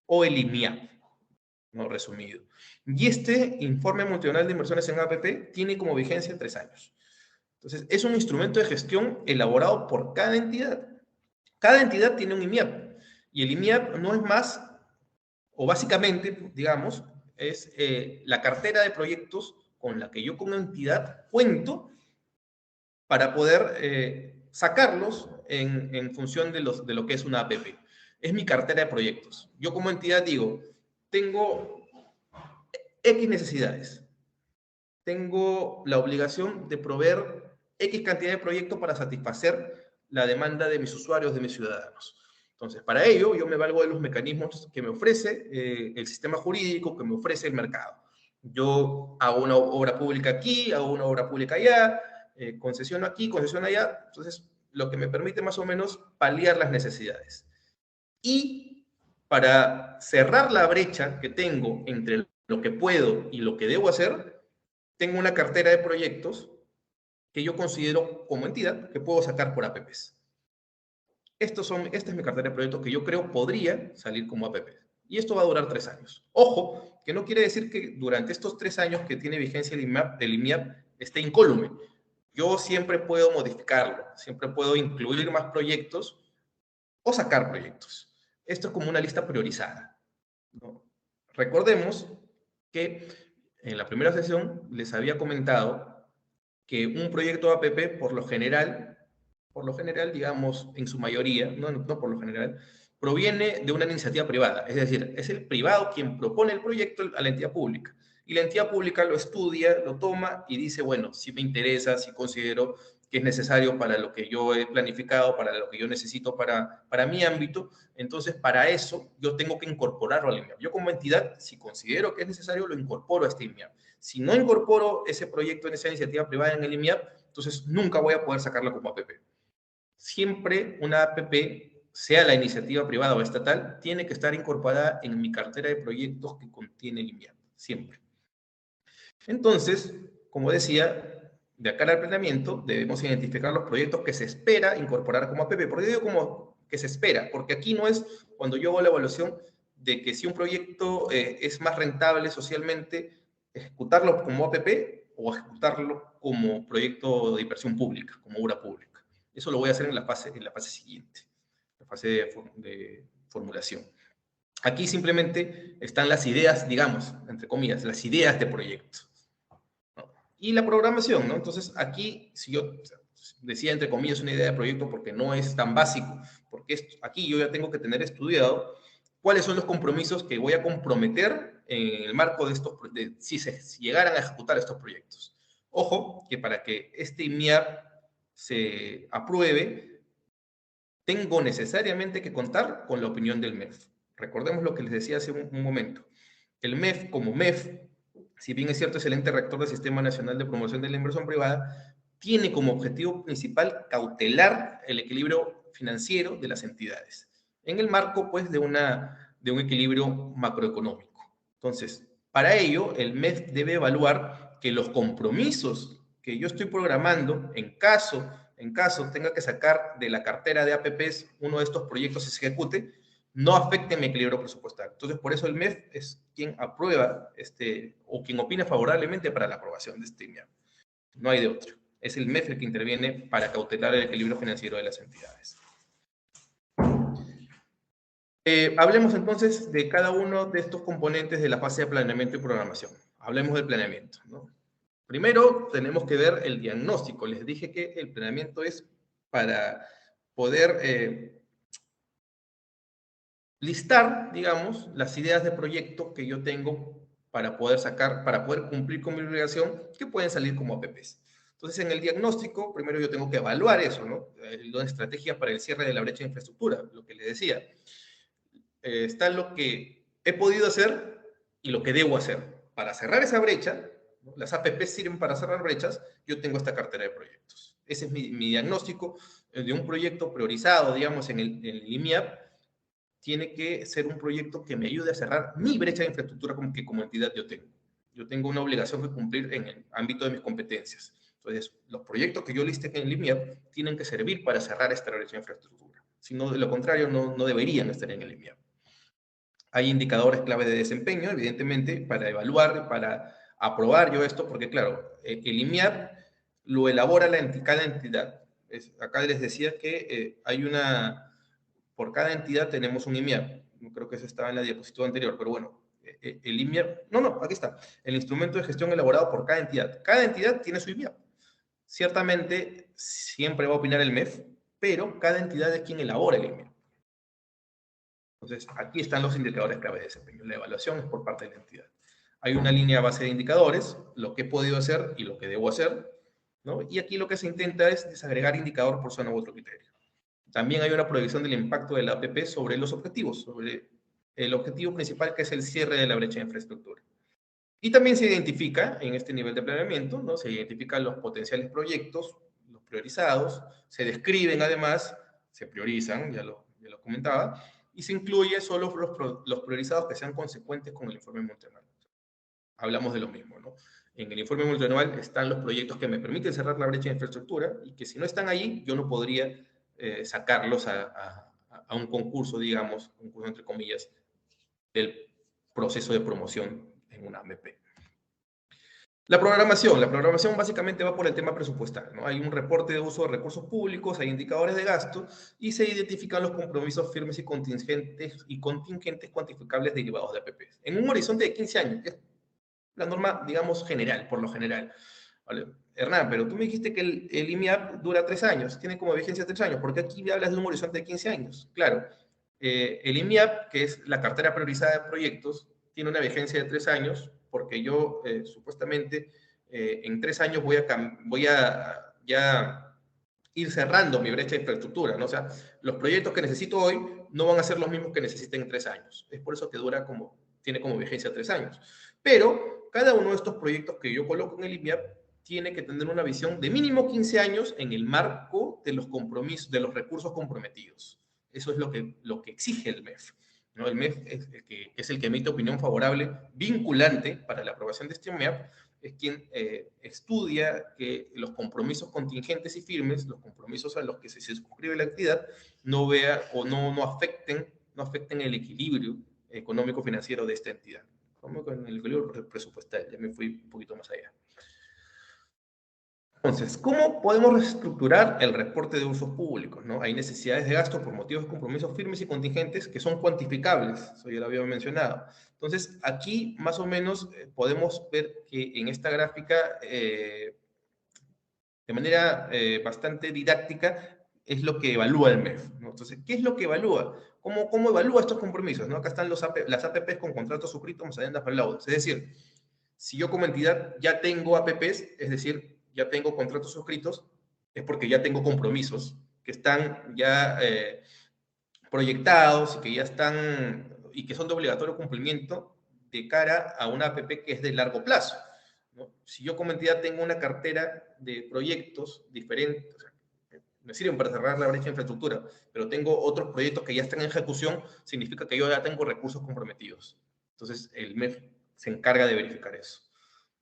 o el IMIAP, ¿no? Resumido. Y este informe multianual de inversiones en APP tiene como vigencia 3 años. Entonces, es un instrumento de gestión elaborado por cada entidad. Cada entidad tiene un IMIAP. Y el IMIAP no es más, o básicamente, digamos, es la cartera de proyectos con la que yo como entidad cuento para poder sacarlos en función de lo que es una APP. Es mi cartera de proyectos. Yo como entidad digo, tengo X necesidades. Tengo la obligación de proveer X cantidad de proyectos para satisfacer la demanda de mis usuarios, de mis ciudadanos. Entonces, para ello, yo me valgo de los mecanismos que me ofrece el sistema jurídico, que me ofrece el mercado. Yo hago una obra pública aquí, hago una obra pública allá, concesiono aquí, concesiono allá. Entonces, lo que me permite más o menos paliar las necesidades. Y para cerrar la brecha que tengo entre lo que puedo y lo que debo hacer, tengo una cartera de proyectos que yo considero como entidad que puedo sacar por APPs. Esta es mi cartera de proyectos que yo creo podría salir como APP. Y esto va a durar 3 años. Ojo, que no quiere decir que durante estos 3 años que tiene vigencia el IMIAP esté incólume. Yo siempre puedo modificarlo, siempre puedo incluir más proyectos o sacar proyectos. Esto es como una lista priorizada, ¿no? Recordemos que en la primera sesión les había comentado que un proyecto de APP, por lo general, digamos, en su mayoría, no por lo general, proviene de una iniciativa privada. Es decir, es el privado quien propone el proyecto a la entidad pública. Y la entidad pública lo estudia, lo toma y dice, bueno, si me interesa, si considero que es necesario para lo que yo he planificado, para lo que yo necesito para mi ámbito, entonces para eso yo tengo que incorporarlo al INMIAP. Yo como entidad, si considero que es necesario, lo incorporo a este INMIAP. Si no incorporo ese proyecto en esa iniciativa privada en el INMIAP, entonces nunca voy a poder sacarlo como APP. Siempre una APP, sea la iniciativa privada o estatal, tiene que estar incorporada en mi cartera de proyectos que contiene el INMIAP, siempre. Entonces, como decía, de acá al planeamiento debemos identificar los proyectos que se espera incorporar como APP. ¿Por qué digo como que se espera? Porque aquí no es cuando yo hago la evaluación de que si un proyecto es más rentable socialmente, ejecutarlo como APP o ejecutarlo como proyecto de inversión pública, como obra pública. Eso lo voy a hacer en la fase siguiente, la fase de formulación. Aquí simplemente están las ideas, digamos, entre comillas, las ideas de proyecto. Y la programación, ¿no? Entonces, aquí, si yo decía, entre comillas, una idea de proyecto porque no es tan básico, porque aquí yo ya tengo que tener estudiado cuáles son los compromisos que voy a comprometer en el marco de estos, si llegaran a ejecutar estos proyectos. Ojo, que para que este INMIAP se apruebe, tengo necesariamente que contar con la opinión del MEF. Recordemos lo que les decía hace un momento. El MEF, como MEF, si bien es cierto, es el ente rector del Sistema Nacional de Promoción de la Inversión Privada, tiene como objetivo principal cautelar el equilibrio financiero de las entidades, en el marco, pues, de un equilibrio macroeconómico. Entonces, para ello, el MEF debe evaluar que los compromisos que yo estoy programando, en caso tenga que sacar de la cartera de APPs uno de estos proyectos se ejecute, no afecte mi equilibrio presupuestario. Entonces, por eso el MEF es quien aprueba o quien opina favorablemente para la aprobación de este INMIAP. No hay de otro. Es el MEF el que interviene para cautelar el equilibrio financiero de las entidades. Hablemos entonces de cada uno de estos componentes de la fase de planeamiento y programación. Hablemos del planeamiento, ¿no? Primero, tenemos que ver el diagnóstico. Les dije que el planeamiento es para poder listar, digamos, las ideas de proyecto que yo tengo para poder cumplir con mi obligación, que pueden salir como APPs. Entonces, en el diagnóstico, primero yo tengo que evaluar eso, ¿no? La estrategia para el cierre de la brecha de infraestructura, lo que les decía. Está lo que he podido hacer y lo que debo hacer. Para cerrar esa brecha, ¿no? Las APPs sirven para cerrar brechas, yo tengo esta cartera de proyectos. Ese es mi diagnóstico de un proyecto priorizado, digamos, en el INMIAP. Tiene que ser un proyecto que me ayude a cerrar mi brecha de infraestructura que como entidad yo tengo. Yo tengo una obligación que cumplir en el ámbito de mis competencias. Entonces, los proyectos que yo liste en el INMIAP tienen que servir para cerrar esta brecha de infraestructura. Si no, de lo contrario, no deberían estar en el INMIAP. Hay indicadores clave de desempeño, evidentemente, para evaluar, para aprobar yo esto, porque claro, el INMIAP lo elabora cada entidad. Acá les decía que por cada entidad tenemos un INMIAP. Creo que eso estaba en la diapositiva anterior, pero bueno, el INMIAP, aquí está, el instrumento de gestión elaborado por cada entidad. Cada entidad tiene su INMIAP. Ciertamente, siempre va a opinar el MEF, pero cada entidad es quien elabora el INMIAP. Entonces, aquí están los indicadores clave de desempeño. La evaluación es por parte de la entidad. Hay una línea base de indicadores, lo que he podido hacer y lo que debo hacer, ¿no? Y aquí lo que se intenta es desagregar indicador por zona u otro criterio. También hay una proyección del impacto de la APP sobre los objetivos, sobre el objetivo principal, que es el cierre de la brecha de infraestructura. Y también se identifica en este nivel de planeamiento, ¿no? Se identifican los potenciales proyectos, los priorizados, se describen además, se priorizan, ya lo comentaba, y se incluye solo los priorizados que sean consecuentes con el informe multianual. Hablamos de lo mismo, ¿no? En el informe multianual están los proyectos que me permiten cerrar la brecha de infraestructura y que si no están allí, yo no podría sacarlos a un concurso, digamos, un concurso entre comillas, del proceso de promoción en una AMP. La programación básicamente va por el tema presupuestal, ¿no? Hay un reporte de uso de recursos públicos, hay indicadores de gasto y se identifican los compromisos firmes y contingentes cuantificables derivados de APPs. En un horizonte de 15 años, La norma, digamos, general, por lo general. ¿Vale? Hernán, pero tú me dijiste que el IMIAP dura 3 años, tiene como vigencia 3 años, ¿por qué aquí me hablas de un horizonte de 15 años? Claro, el IMIAP, que es la cartera priorizada de proyectos, tiene una vigencia de 3 años, porque yo supuestamente en 3 años voy a ya ir cerrando mi brecha de infraestructura, ¿no? O sea, los proyectos que necesito hoy no van a ser los mismos que necesiten en 3 años. Es por eso que tiene como vigencia 3 años. Pero cada uno de estos proyectos que yo coloco en el IMIAP tiene que tener una visión de mínimo 15 años en el marco de los compromisos, de los recursos comprometidos. Eso es lo que exige el MEF. ¿No? El MEF es el que emite opinión favorable vinculante para la aprobación de este MEF, es quien estudia que los compromisos contingentes y firmes, los compromisos a los que se suscribe la entidad, no vea o no afecten el equilibrio económico-financiero de esta entidad. Como con el equilibrio presupuestal, ya me fui un poquito más allá. Entonces, ¿cómo podemos reestructurar el reporte de usos públicos? ¿No? Hay necesidades de gasto por motivos de compromisos firmes y contingentes que son cuantificables, eso ya lo había mencionado. Entonces, aquí más o menos podemos ver que en esta gráfica, de manera bastante didáctica, es lo que evalúa el MEF. ¿No? Entonces, ¿qué es lo que evalúa? ¿Cómo evalúa estos compromisos? ¿No? Acá están las APPs con contratos suscritos más adendas para laudos. Es decir, si yo como entidad ya tengo APPs, es decir, ya tengo contratos suscritos, es porque ya tengo compromisos que están ya proyectados y que ya están y que son de obligatorio cumplimiento de cara a una APP que es de largo plazo. ¿No? Si yo como entidad tengo una cartera de proyectos diferentes, o sea, me sirven para cerrar la brecha de infraestructura, pero tengo otros proyectos que ya están en ejecución, significa que yo ya tengo recursos comprometidos. Entonces, el MEF se encarga de verificar eso.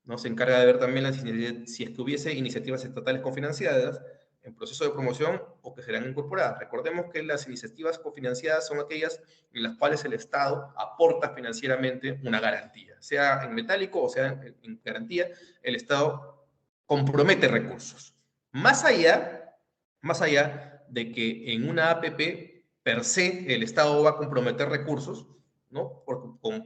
¿No? Se encarga de ver también si es que hubiese iniciativas estatales cofinanciadas en proceso de promoción o que serán incorporadas. Recordemos que las iniciativas cofinanciadas son aquellas en las cuales el Estado aporta financieramente una garantía, sea en metálico o sea en garantía, el Estado compromete recursos. Más allá de que en una APP per se el Estado va a comprometer recursos, ¿no?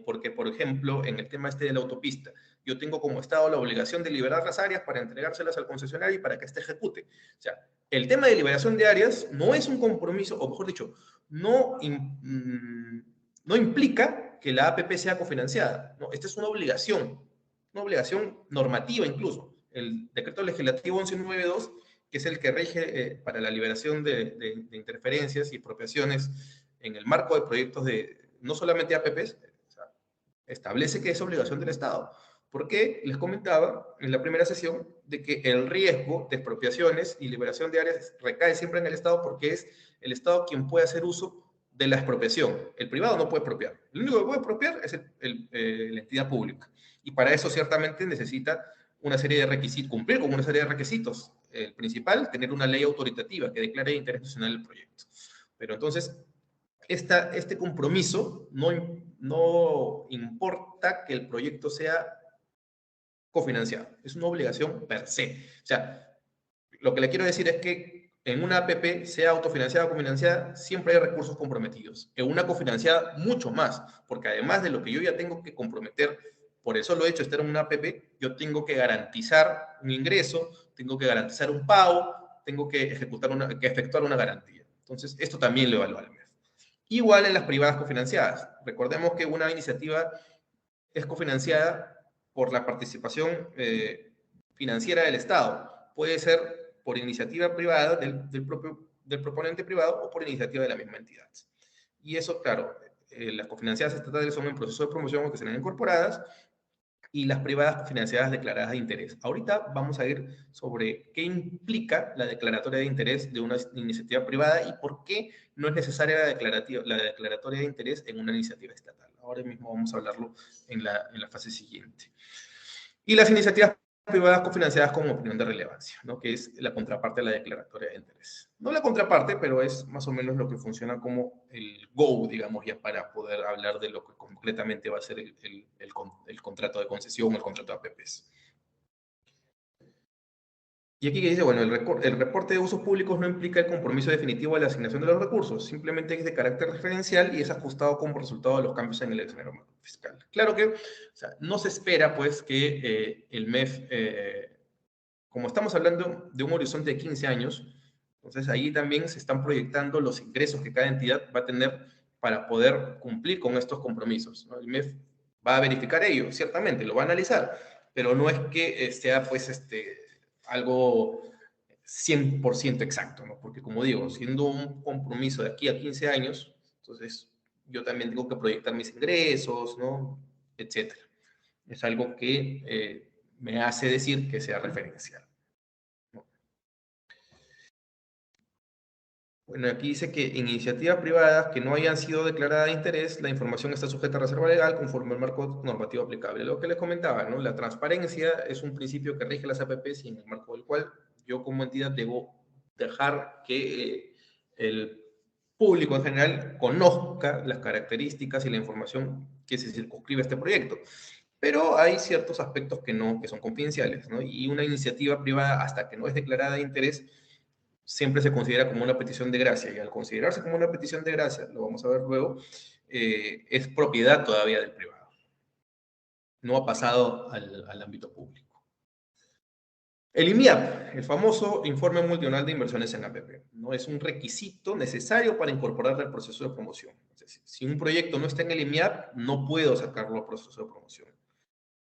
Porque, por ejemplo, en el tema de la autopista, yo tengo como Estado la obligación de liberar las áreas para entregárselas al concesionario y para que éste ejecute. O sea, el tema de liberación de áreas no es un compromiso, o mejor dicho, no implica que la APP sea cofinanciada. ¿No? Esta es una obligación normativa incluso. El decreto legislativo 1192, que es el que rige para la liberación de interferencias y expropiaciones en el marco de proyectos no solamente APPs, o sea, establece que es obligación del Estado. Porque les comentaba en la primera sesión de que el riesgo de expropiaciones y liberación de áreas recae siempre en el Estado porque es el Estado quien puede hacer uso de la expropiación. El privado no puede expropiar. El único que puede expropiar es la entidad pública. Y para eso ciertamente necesita una serie de requisitos, cumplir con una serie de requisitos. El principal, tener una ley autoritativa que declare de interés nacional el proyecto. Pero entonces, este compromiso no importa que el proyecto sea cofinanciado. Es una obligación per se. O sea, lo que le quiero decir es que en una APP, sea autofinanciada o cofinanciada, siempre hay recursos comprometidos. En una cofinanciada, mucho más, porque además de lo que yo ya tengo que comprometer, por eso lo he hecho estar en una APP, yo tengo que garantizar un ingreso, tengo que garantizar un pago, tengo que efectuar una garantía. Entonces, esto también lo evalúa el MEF. Igual en las privadas cofinanciadas. Recordemos que una iniciativa es cofinanciada por la participación financiera del Estado. Puede ser por iniciativa privada del proponente privado o por iniciativa de la misma entidad. Y eso, claro, las cofinanciadas estatales son en proceso de promoción o que serán incorporadas y las privadas cofinanciadas declaradas de interés. Ahorita vamos a ir sobre qué implica la declaratoria de interés de una iniciativa privada y por qué no es necesaria la declaratoria de interés en una iniciativa estatal. Ahora mismo vamos a hablarlo en la fase siguiente. Y las iniciativas privadas cofinanciadas con opinión de relevancia, ¿no? Que es la contraparte de la declaratoria de interés. No la contraparte, pero es más o menos lo que funciona como el go, digamos, ya para poder hablar de lo que concretamente va a ser el contrato de concesión, el contrato de APPs. Y aquí que dice, bueno, el reporte de usos públicos no implica el compromiso definitivo de la asignación de los recursos, simplemente es de carácter referencial y es ajustado como resultado de los cambios en el escenario fiscal. Claro que, o sea, no se espera, pues, que el MEF, como estamos hablando de un horizonte de 15 años, entonces ahí también se están proyectando los ingresos que cada entidad va a tener para poder cumplir con estos compromisos, ¿no? El MEF va a verificar ello, ciertamente, lo va a analizar, pero no es que sea, pues, algo 100% exacto, ¿no? Porque como digo, siendo un compromiso de aquí a 15 años, entonces yo también tengo que proyectar mis ingresos, ¿no? Etcétera. Es algo que me hace decir que sea referencial, ¿no? Bueno, aquí dice que en iniciativas privadas que no hayan sido declaradas de interés, la información está sujeta a reserva legal conforme al marco normativo aplicable. Lo que les comentaba, ¿no? La transparencia es un principio que rige las APPs y en el marco del cual yo como entidad debo dejar que el público en general conozca las características y la información que se circunscribe a este proyecto. Pero hay ciertos aspectos que no, que son confidenciales, ¿no? Y una iniciativa privada, hasta que no es declarada de interés, siempre se considera como una petición de gracia, y al considerarse como una petición de gracia, lo vamos a ver luego, es propiedad todavía del privado. No ha pasado al ámbito público. El IMIAP, el famoso Informe Multianual de Inversiones en APP, ¿no? Es un requisito necesario para incorporarlo al proceso de promoción. Es decir, si un proyecto no está en el IMIAP, no puedo sacarlo al proceso de promoción.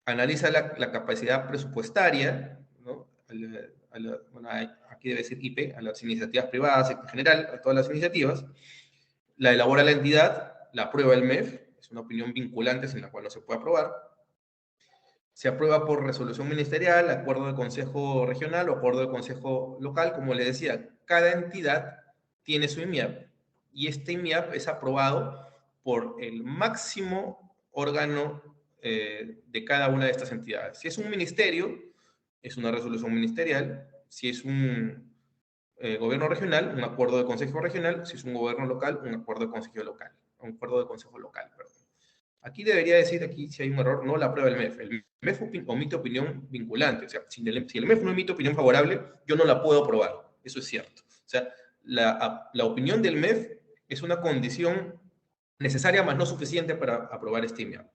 Analiza la capacidad presupuestaria, ¿no? Bueno, aquí debe decir IP, a las iniciativas privadas en general, a todas las iniciativas. La elabora la entidad, la aprueba el MEF, es una opinión vinculante sin la cual no se puede aprobar. Se aprueba por resolución ministerial, acuerdo de consejo regional o acuerdo de consejo local. Como les decía, cada entidad tiene su IMIAP y este IMIAP es aprobado por el máximo órgano de cada una de estas entidades. Si es un ministerio, es una resolución ministerial. Si es un gobierno regional, un acuerdo de consejo regional. Si es un gobierno local, un acuerdo de consejo local. Un acuerdo de consejo local, perdón. Aquí debería decir, aquí si hay un error, no la aprueba el MEF. El MEF omite opinión vinculante. O sea, si el MEF no emite opinión favorable, yo no la puedo aprobar. Eso es cierto. O sea, la opinión del MEF es una condición necesaria, más no suficiente para aprobar este IMIAP.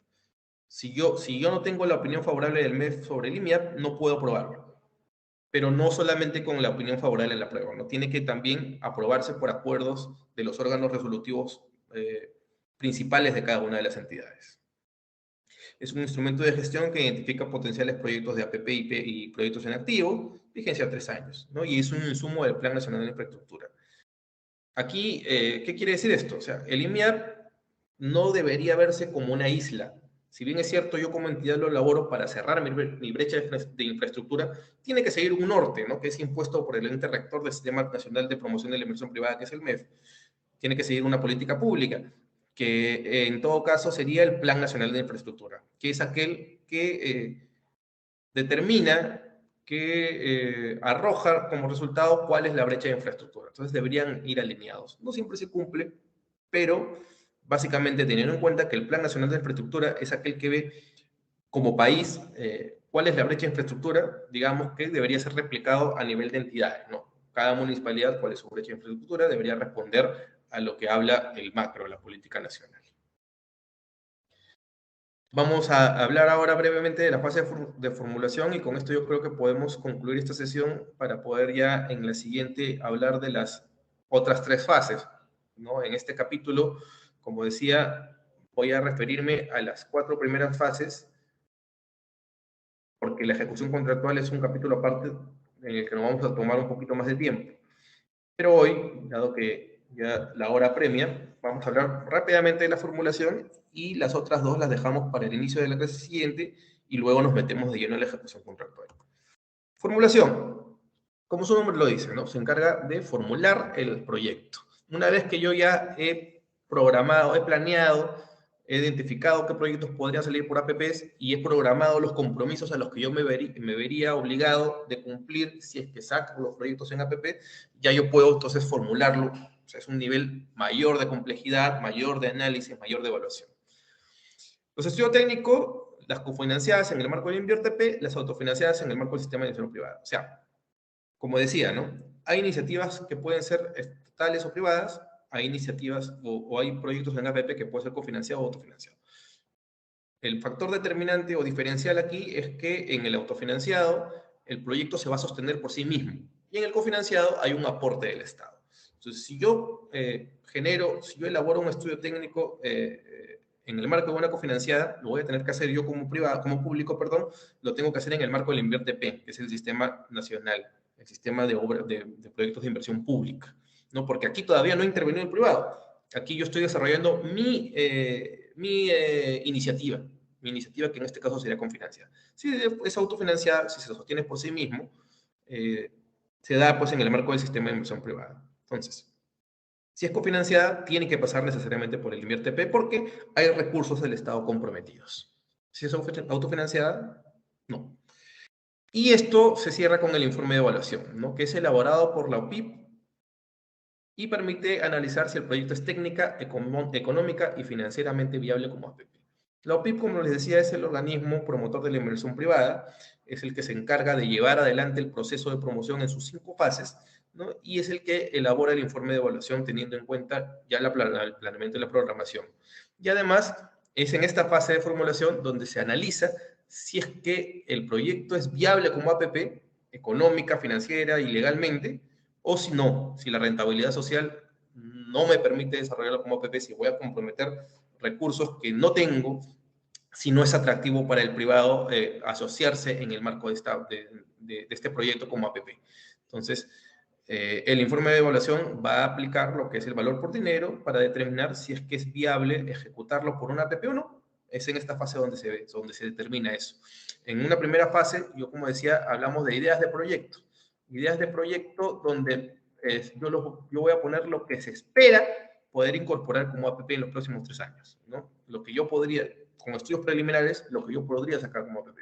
Si yo no tengo la opinión favorable del MEF sobre el IMIAP, no puedo aprobarlo. Pero no solamente con la opinión favorable en la prueba, ¿no? Tiene que también aprobarse por acuerdos de los órganos resolutivos principales de cada una de las entidades. Es un instrumento de gestión que identifica potenciales proyectos de APP y proyectos en activo, vigencia 3 años, ¿no? Y es un insumo del Plan Nacional de Infraestructura. Aquí, ¿qué quiere decir esto? O sea, el IMIAP no debería verse como una isla. Si bien es cierto, yo como entidad lo elaboro para cerrar mi brecha de infraestructura, tiene que seguir un norte, ¿no? Que es impuesto por el ente rector del Sistema Nacional de Promoción de la Inversión Privada, que es el MEF. Tiene que seguir una política pública, que en todo caso sería el Plan Nacional de Infraestructura, que es aquel que determina, que arroja como resultado cuál es la brecha de infraestructura. Entonces deberían ir alineados. No siempre se cumple, pero básicamente teniendo en cuenta que el Plan Nacional de Infraestructura es aquel que ve como país cuál es la brecha de infraestructura, digamos que debería ser replicado a nivel de entidades, ¿no? Cada municipalidad, cuál es su brecha de infraestructura, debería responder a lo que habla el macro, la política nacional. Vamos a hablar ahora brevemente de la fase de formulación y con esto yo creo que podemos concluir esta sesión para poder ya en la siguiente hablar de las otras 3 fases, ¿no? En este capítulo, como decía, voy a referirme a las 4 primeras fases porque la ejecución contractual es un capítulo aparte en el que nos vamos a tomar un poquito más de tiempo. Pero hoy, dado que ya la hora premia, vamos a hablar rápidamente de la formulación y las otras 2 las dejamos para el inicio de la clase siguiente y luego nos metemos de lleno en la ejecución contractual. Formulación. Como su nombre lo dice, ¿no? Se encarga de formular el proyecto. Una vez que yo ya he programado, he planeado, he identificado qué proyectos podrían salir por APPs y he programado los compromisos a los que yo me vería obligado de cumplir si es que saco los proyectos en APP, ya yo puedo entonces formularlo. O sea, es un nivel mayor de complejidad, mayor de análisis, mayor de evaluación. Los estudios técnicos, las cofinanciadas en el marco del INVIERTP, las autofinanciadas en el marco del sistema de inversión privada. O sea, como decía, ¿no? Hay iniciativas que pueden ser estatales o privadas, hay iniciativas o hay proyectos en APP que pueden ser cofinanciados o autofinanciados. El factor determinante o diferencial aquí es que en el autofinanciado el proyecto se va a sostener por sí mismo y en el cofinanciado hay un aporte del Estado. Entonces, si yo si yo elaboro un estudio técnico en el marco de una cofinanciada, lo voy a tener que hacer yo como privado, como público, perdón, lo tengo que hacer en el marco del INVIERTP, que es el sistema nacional, el sistema de proyectos de inversión pública, ¿no? Porque aquí todavía no ha intervenido el privado. Aquí yo estoy desarrollando mi iniciativa que en este caso sería confinanciada. Si es autofinanciada, si se sostiene por sí mismo, se da pues en el marco del sistema de inversión privada. Entonces, si es cofinanciada, tiene que pasar necesariamente por el INVIERTP porque hay recursos del Estado comprometidos. Si es autofinanciada, no. Y esto se cierra con el informe de evaluación, ¿no? Que es elaborado por la OPIP y permite analizar si el proyecto es técnica, económica y financieramente viable como APP. La OPIP, como les decía, es el organismo promotor de la inversión privada, es el que se encarga de llevar adelante el proceso de promoción en sus 5 fases, ¿no? Y es el que elabora el informe de evaluación teniendo en cuenta ya el planeamiento y la programación. Y además, es en esta fase de formulación donde se analiza si es que el proyecto es viable como APP, económica, financiera y legalmente, o si no, si la rentabilidad social no me permite desarrollarlo como APP, si voy a comprometer recursos que no tengo, si no es atractivo para el privado asociarse en el marco de este proyecto como APP. Entonces, el informe de evaluación va a aplicar lo que es el valor por dinero para determinar si es que es viable ejecutarlo por una APP o no. Es en esta fase donde se determina eso. En una primera fase, yo como decía, hablamos de ideas de proyecto. Ideas de proyecto donde yo voy a poner lo que se espera poder incorporar como APP en los próximos 3 años, ¿no? Lo que yo podría, con estudios preliminares, lo que yo podría sacar como APP.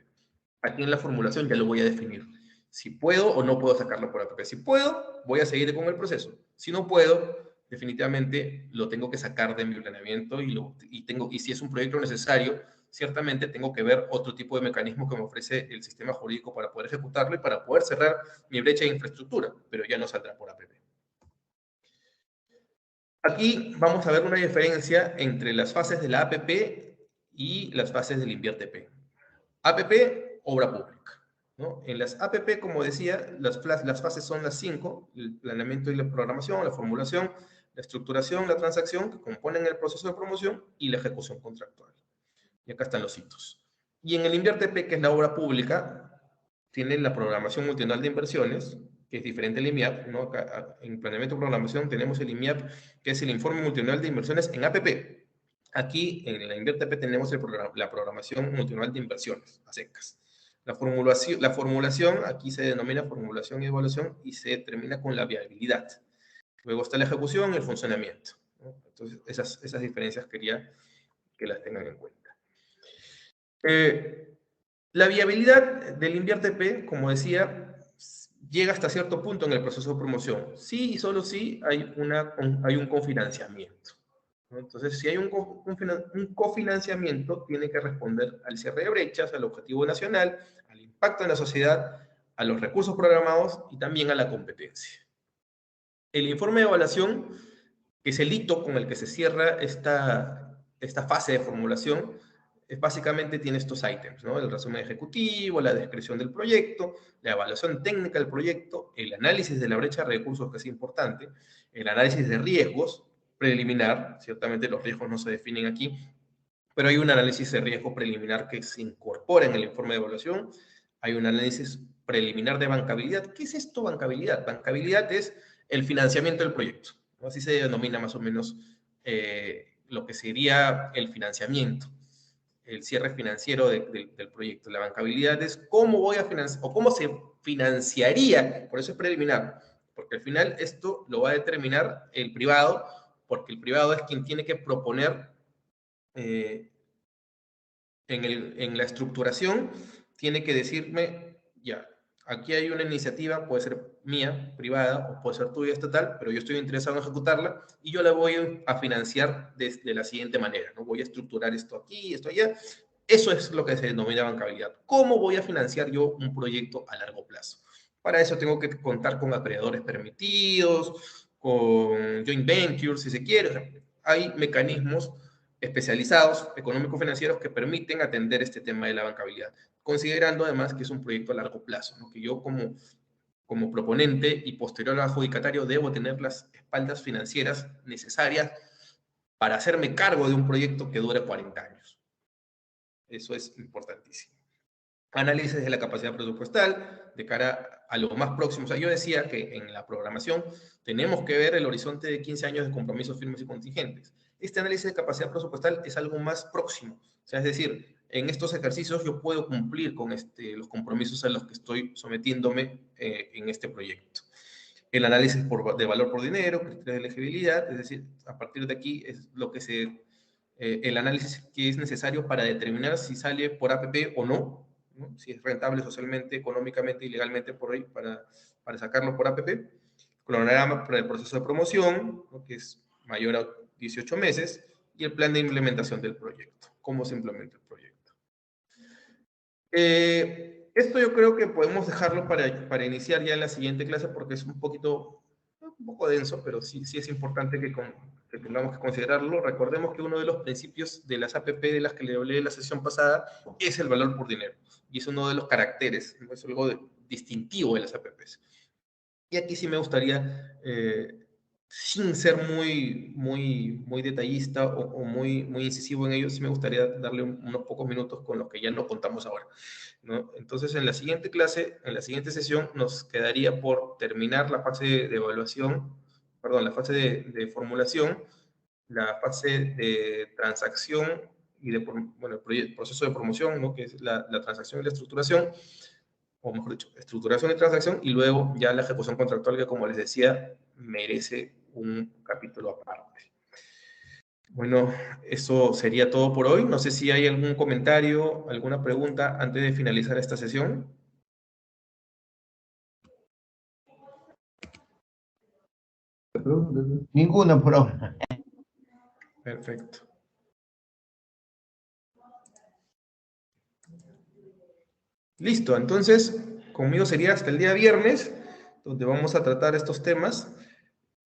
Aquí en la formulación ya lo voy a definir. Si puedo o no puedo sacarlo por APP. Si puedo, voy a seguir con el proceso. Si no puedo, definitivamente lo tengo que sacar de mi planeamiento y si es un proyecto necesario, ciertamente tengo que ver otro tipo de mecanismo que me ofrece el sistema jurídico para poder ejecutarlo y para poder cerrar mi brecha de infraestructura, pero ya no saldrá por APP. Aquí vamos a ver una diferencia entre las fases de la APP y las fases del INVIERTP. APP, obra pública, ¿no? En las APP, como decía, las fases son las 5, el planeamiento y la programación, la formulación, la estructuración, la transacción, que componen el proceso de promoción y la ejecución contractual. Y acá están los hitos. Y en el INVIERTP, que es la obra pública, tiene la programación multianual de inversiones, que es diferente al IMIAP, ¿no? Acá, en planeamiento y programación tenemos el IMIAP, que es el informe multianual de inversiones en APP. Aquí en la INVIERTP tenemos la programación multianual de inversiones, a secas. La formulación, aquí se denomina formulación y evaluación y se termina con la viabilidad. Luego está la ejecución y el funcionamiento, ¿no? Entonces, esas diferencias quería que las tengan en cuenta. La viabilidad del INVIERTP, como decía, llega hasta cierto punto en el proceso de promoción. Sí y solo sí hay un cofinanciamiento, ¿no? Entonces, si hay un cofinanciamiento, tiene que responder al cierre de brechas, al objetivo nacional, al impacto en la sociedad, a los recursos programados y también a la competencia. El informe de evaluación, que es el hito con el que se cierra esta fase de formulación, básicamente tiene estos ítems, ¿no? El resumen ejecutivo, la descripción del proyecto, la evaluación técnica del proyecto, el análisis de la brecha de recursos, que es importante, el análisis de riesgos preliminar, ciertamente los riesgos no se definen aquí, pero hay un análisis de riesgo preliminar que se incorpora en el informe de evaluación, hay un análisis preliminar de bancabilidad. ¿Qué es esto, bancabilidad? Bancabilidad es el financiamiento del proyecto, ¿no? Así se denomina más o menos lo que sería el financiamiento, el cierre financiero del proyecto. La bancabilidad es cómo voy a financiar, o cómo se financiaría, por eso es preliminar, porque al final esto lo va a determinar el privado, porque el privado es quien tiene que proponer en la estructuración, tiene que decirme, ya, aquí hay una iniciativa, puede ser mía, privada, o puede ser tuya, estatal, pero yo estoy interesado en ejecutarla y yo la voy a financiar de la siguiente manera, ¿no? Voy a estructurar esto aquí, esto allá. Eso es lo que se denomina bancabilidad. ¿Cómo voy a financiar yo un proyecto a largo plazo? Para eso tengo que contar con acreedores permitidos, con joint ventures, si se quiere. O sea, hay mecanismos especializados, económico-financieros, que permiten atender este tema de la bancabilidad, considerando además que es un proyecto a largo plazo, ¿no? Que yo como proponente y posterior adjudicatario debo tener las espaldas financieras necesarias para hacerme cargo de un proyecto que dure 40 años. Eso es importantísimo. Análisis de la capacidad presupuestal de cara a lo más próximo. O sea, yo decía que en la programación tenemos que ver el horizonte de 15 años de compromisos firmes y contingentes. Este análisis de capacidad presupuestal es algo más próximo. O sea, es decir, en estos ejercicios yo puedo cumplir con los compromisos a los que estoy sometiéndome en este proyecto. El análisis de valor por dinero, criterios de elegibilidad, es decir, a partir de aquí es lo que el análisis que es necesario para determinar si sale por APP o no, ¿no? Si es rentable socialmente, económicamente y legalmente por ahí para sacarlo por APP. Cronograma para el proceso de promoción, ¿no? Que es mayor a 18 meses, y el plan de implementación del proyecto, cómo se implementa el proyecto. Esto yo creo que podemos dejarlo para iniciar ya en la siguiente clase porque es un poco denso, pero sí es importante que tengamos que considerarlo. Recordemos que uno de los principios de las APP de las que le hablé en la sesión pasada es el valor por dinero, y es uno de los caracteres, ¿no? Es algo distintivo de las APPs. Y aquí sí me gustaría, sin ser muy detallista o muy incisivo en ello, sí me gustaría darle unos pocos minutos con los que ya no contamos ahora, ¿no? Entonces, en la siguiente clase, en la siguiente sesión, nos quedaría por terminar la fase de evaluación, perdón, la fase de formulación, la fase de transacción y bueno, el proceso de promoción, ¿no? Que es la transacción y la estructuración, o mejor dicho, estructuración y transacción, y luego ya la ejecución contractual, que como les decía, merece un capítulo aparte. Bueno, eso sería todo por hoy. No sé si hay algún comentario, alguna pregunta antes de finalizar esta sesión. Ninguna por ahora. Perfecto. Listo, entonces conmigo sería hasta el día viernes, donde vamos a tratar estos temas.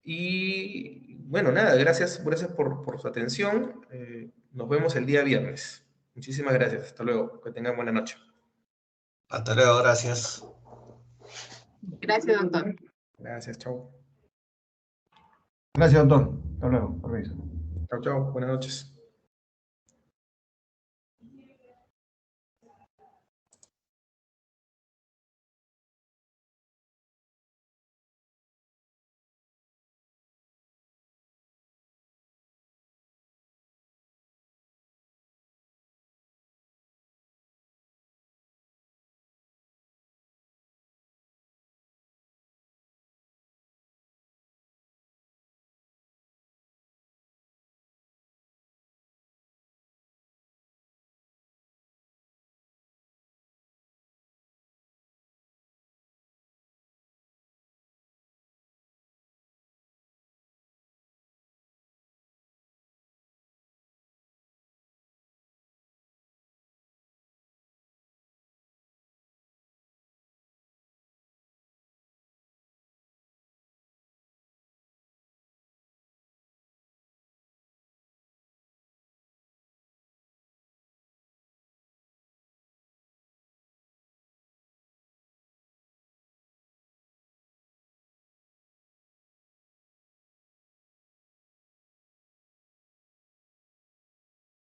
Y bueno, nada, gracias por su atención. Nos vemos el día viernes. Muchísimas gracias. Hasta luego. Que tengan buena noche. Hasta luego, gracias. Gracias, doctor. Gracias, chao. Gracias, doctor. Hasta luego. Permiso. Chao, chao. Buenas noches.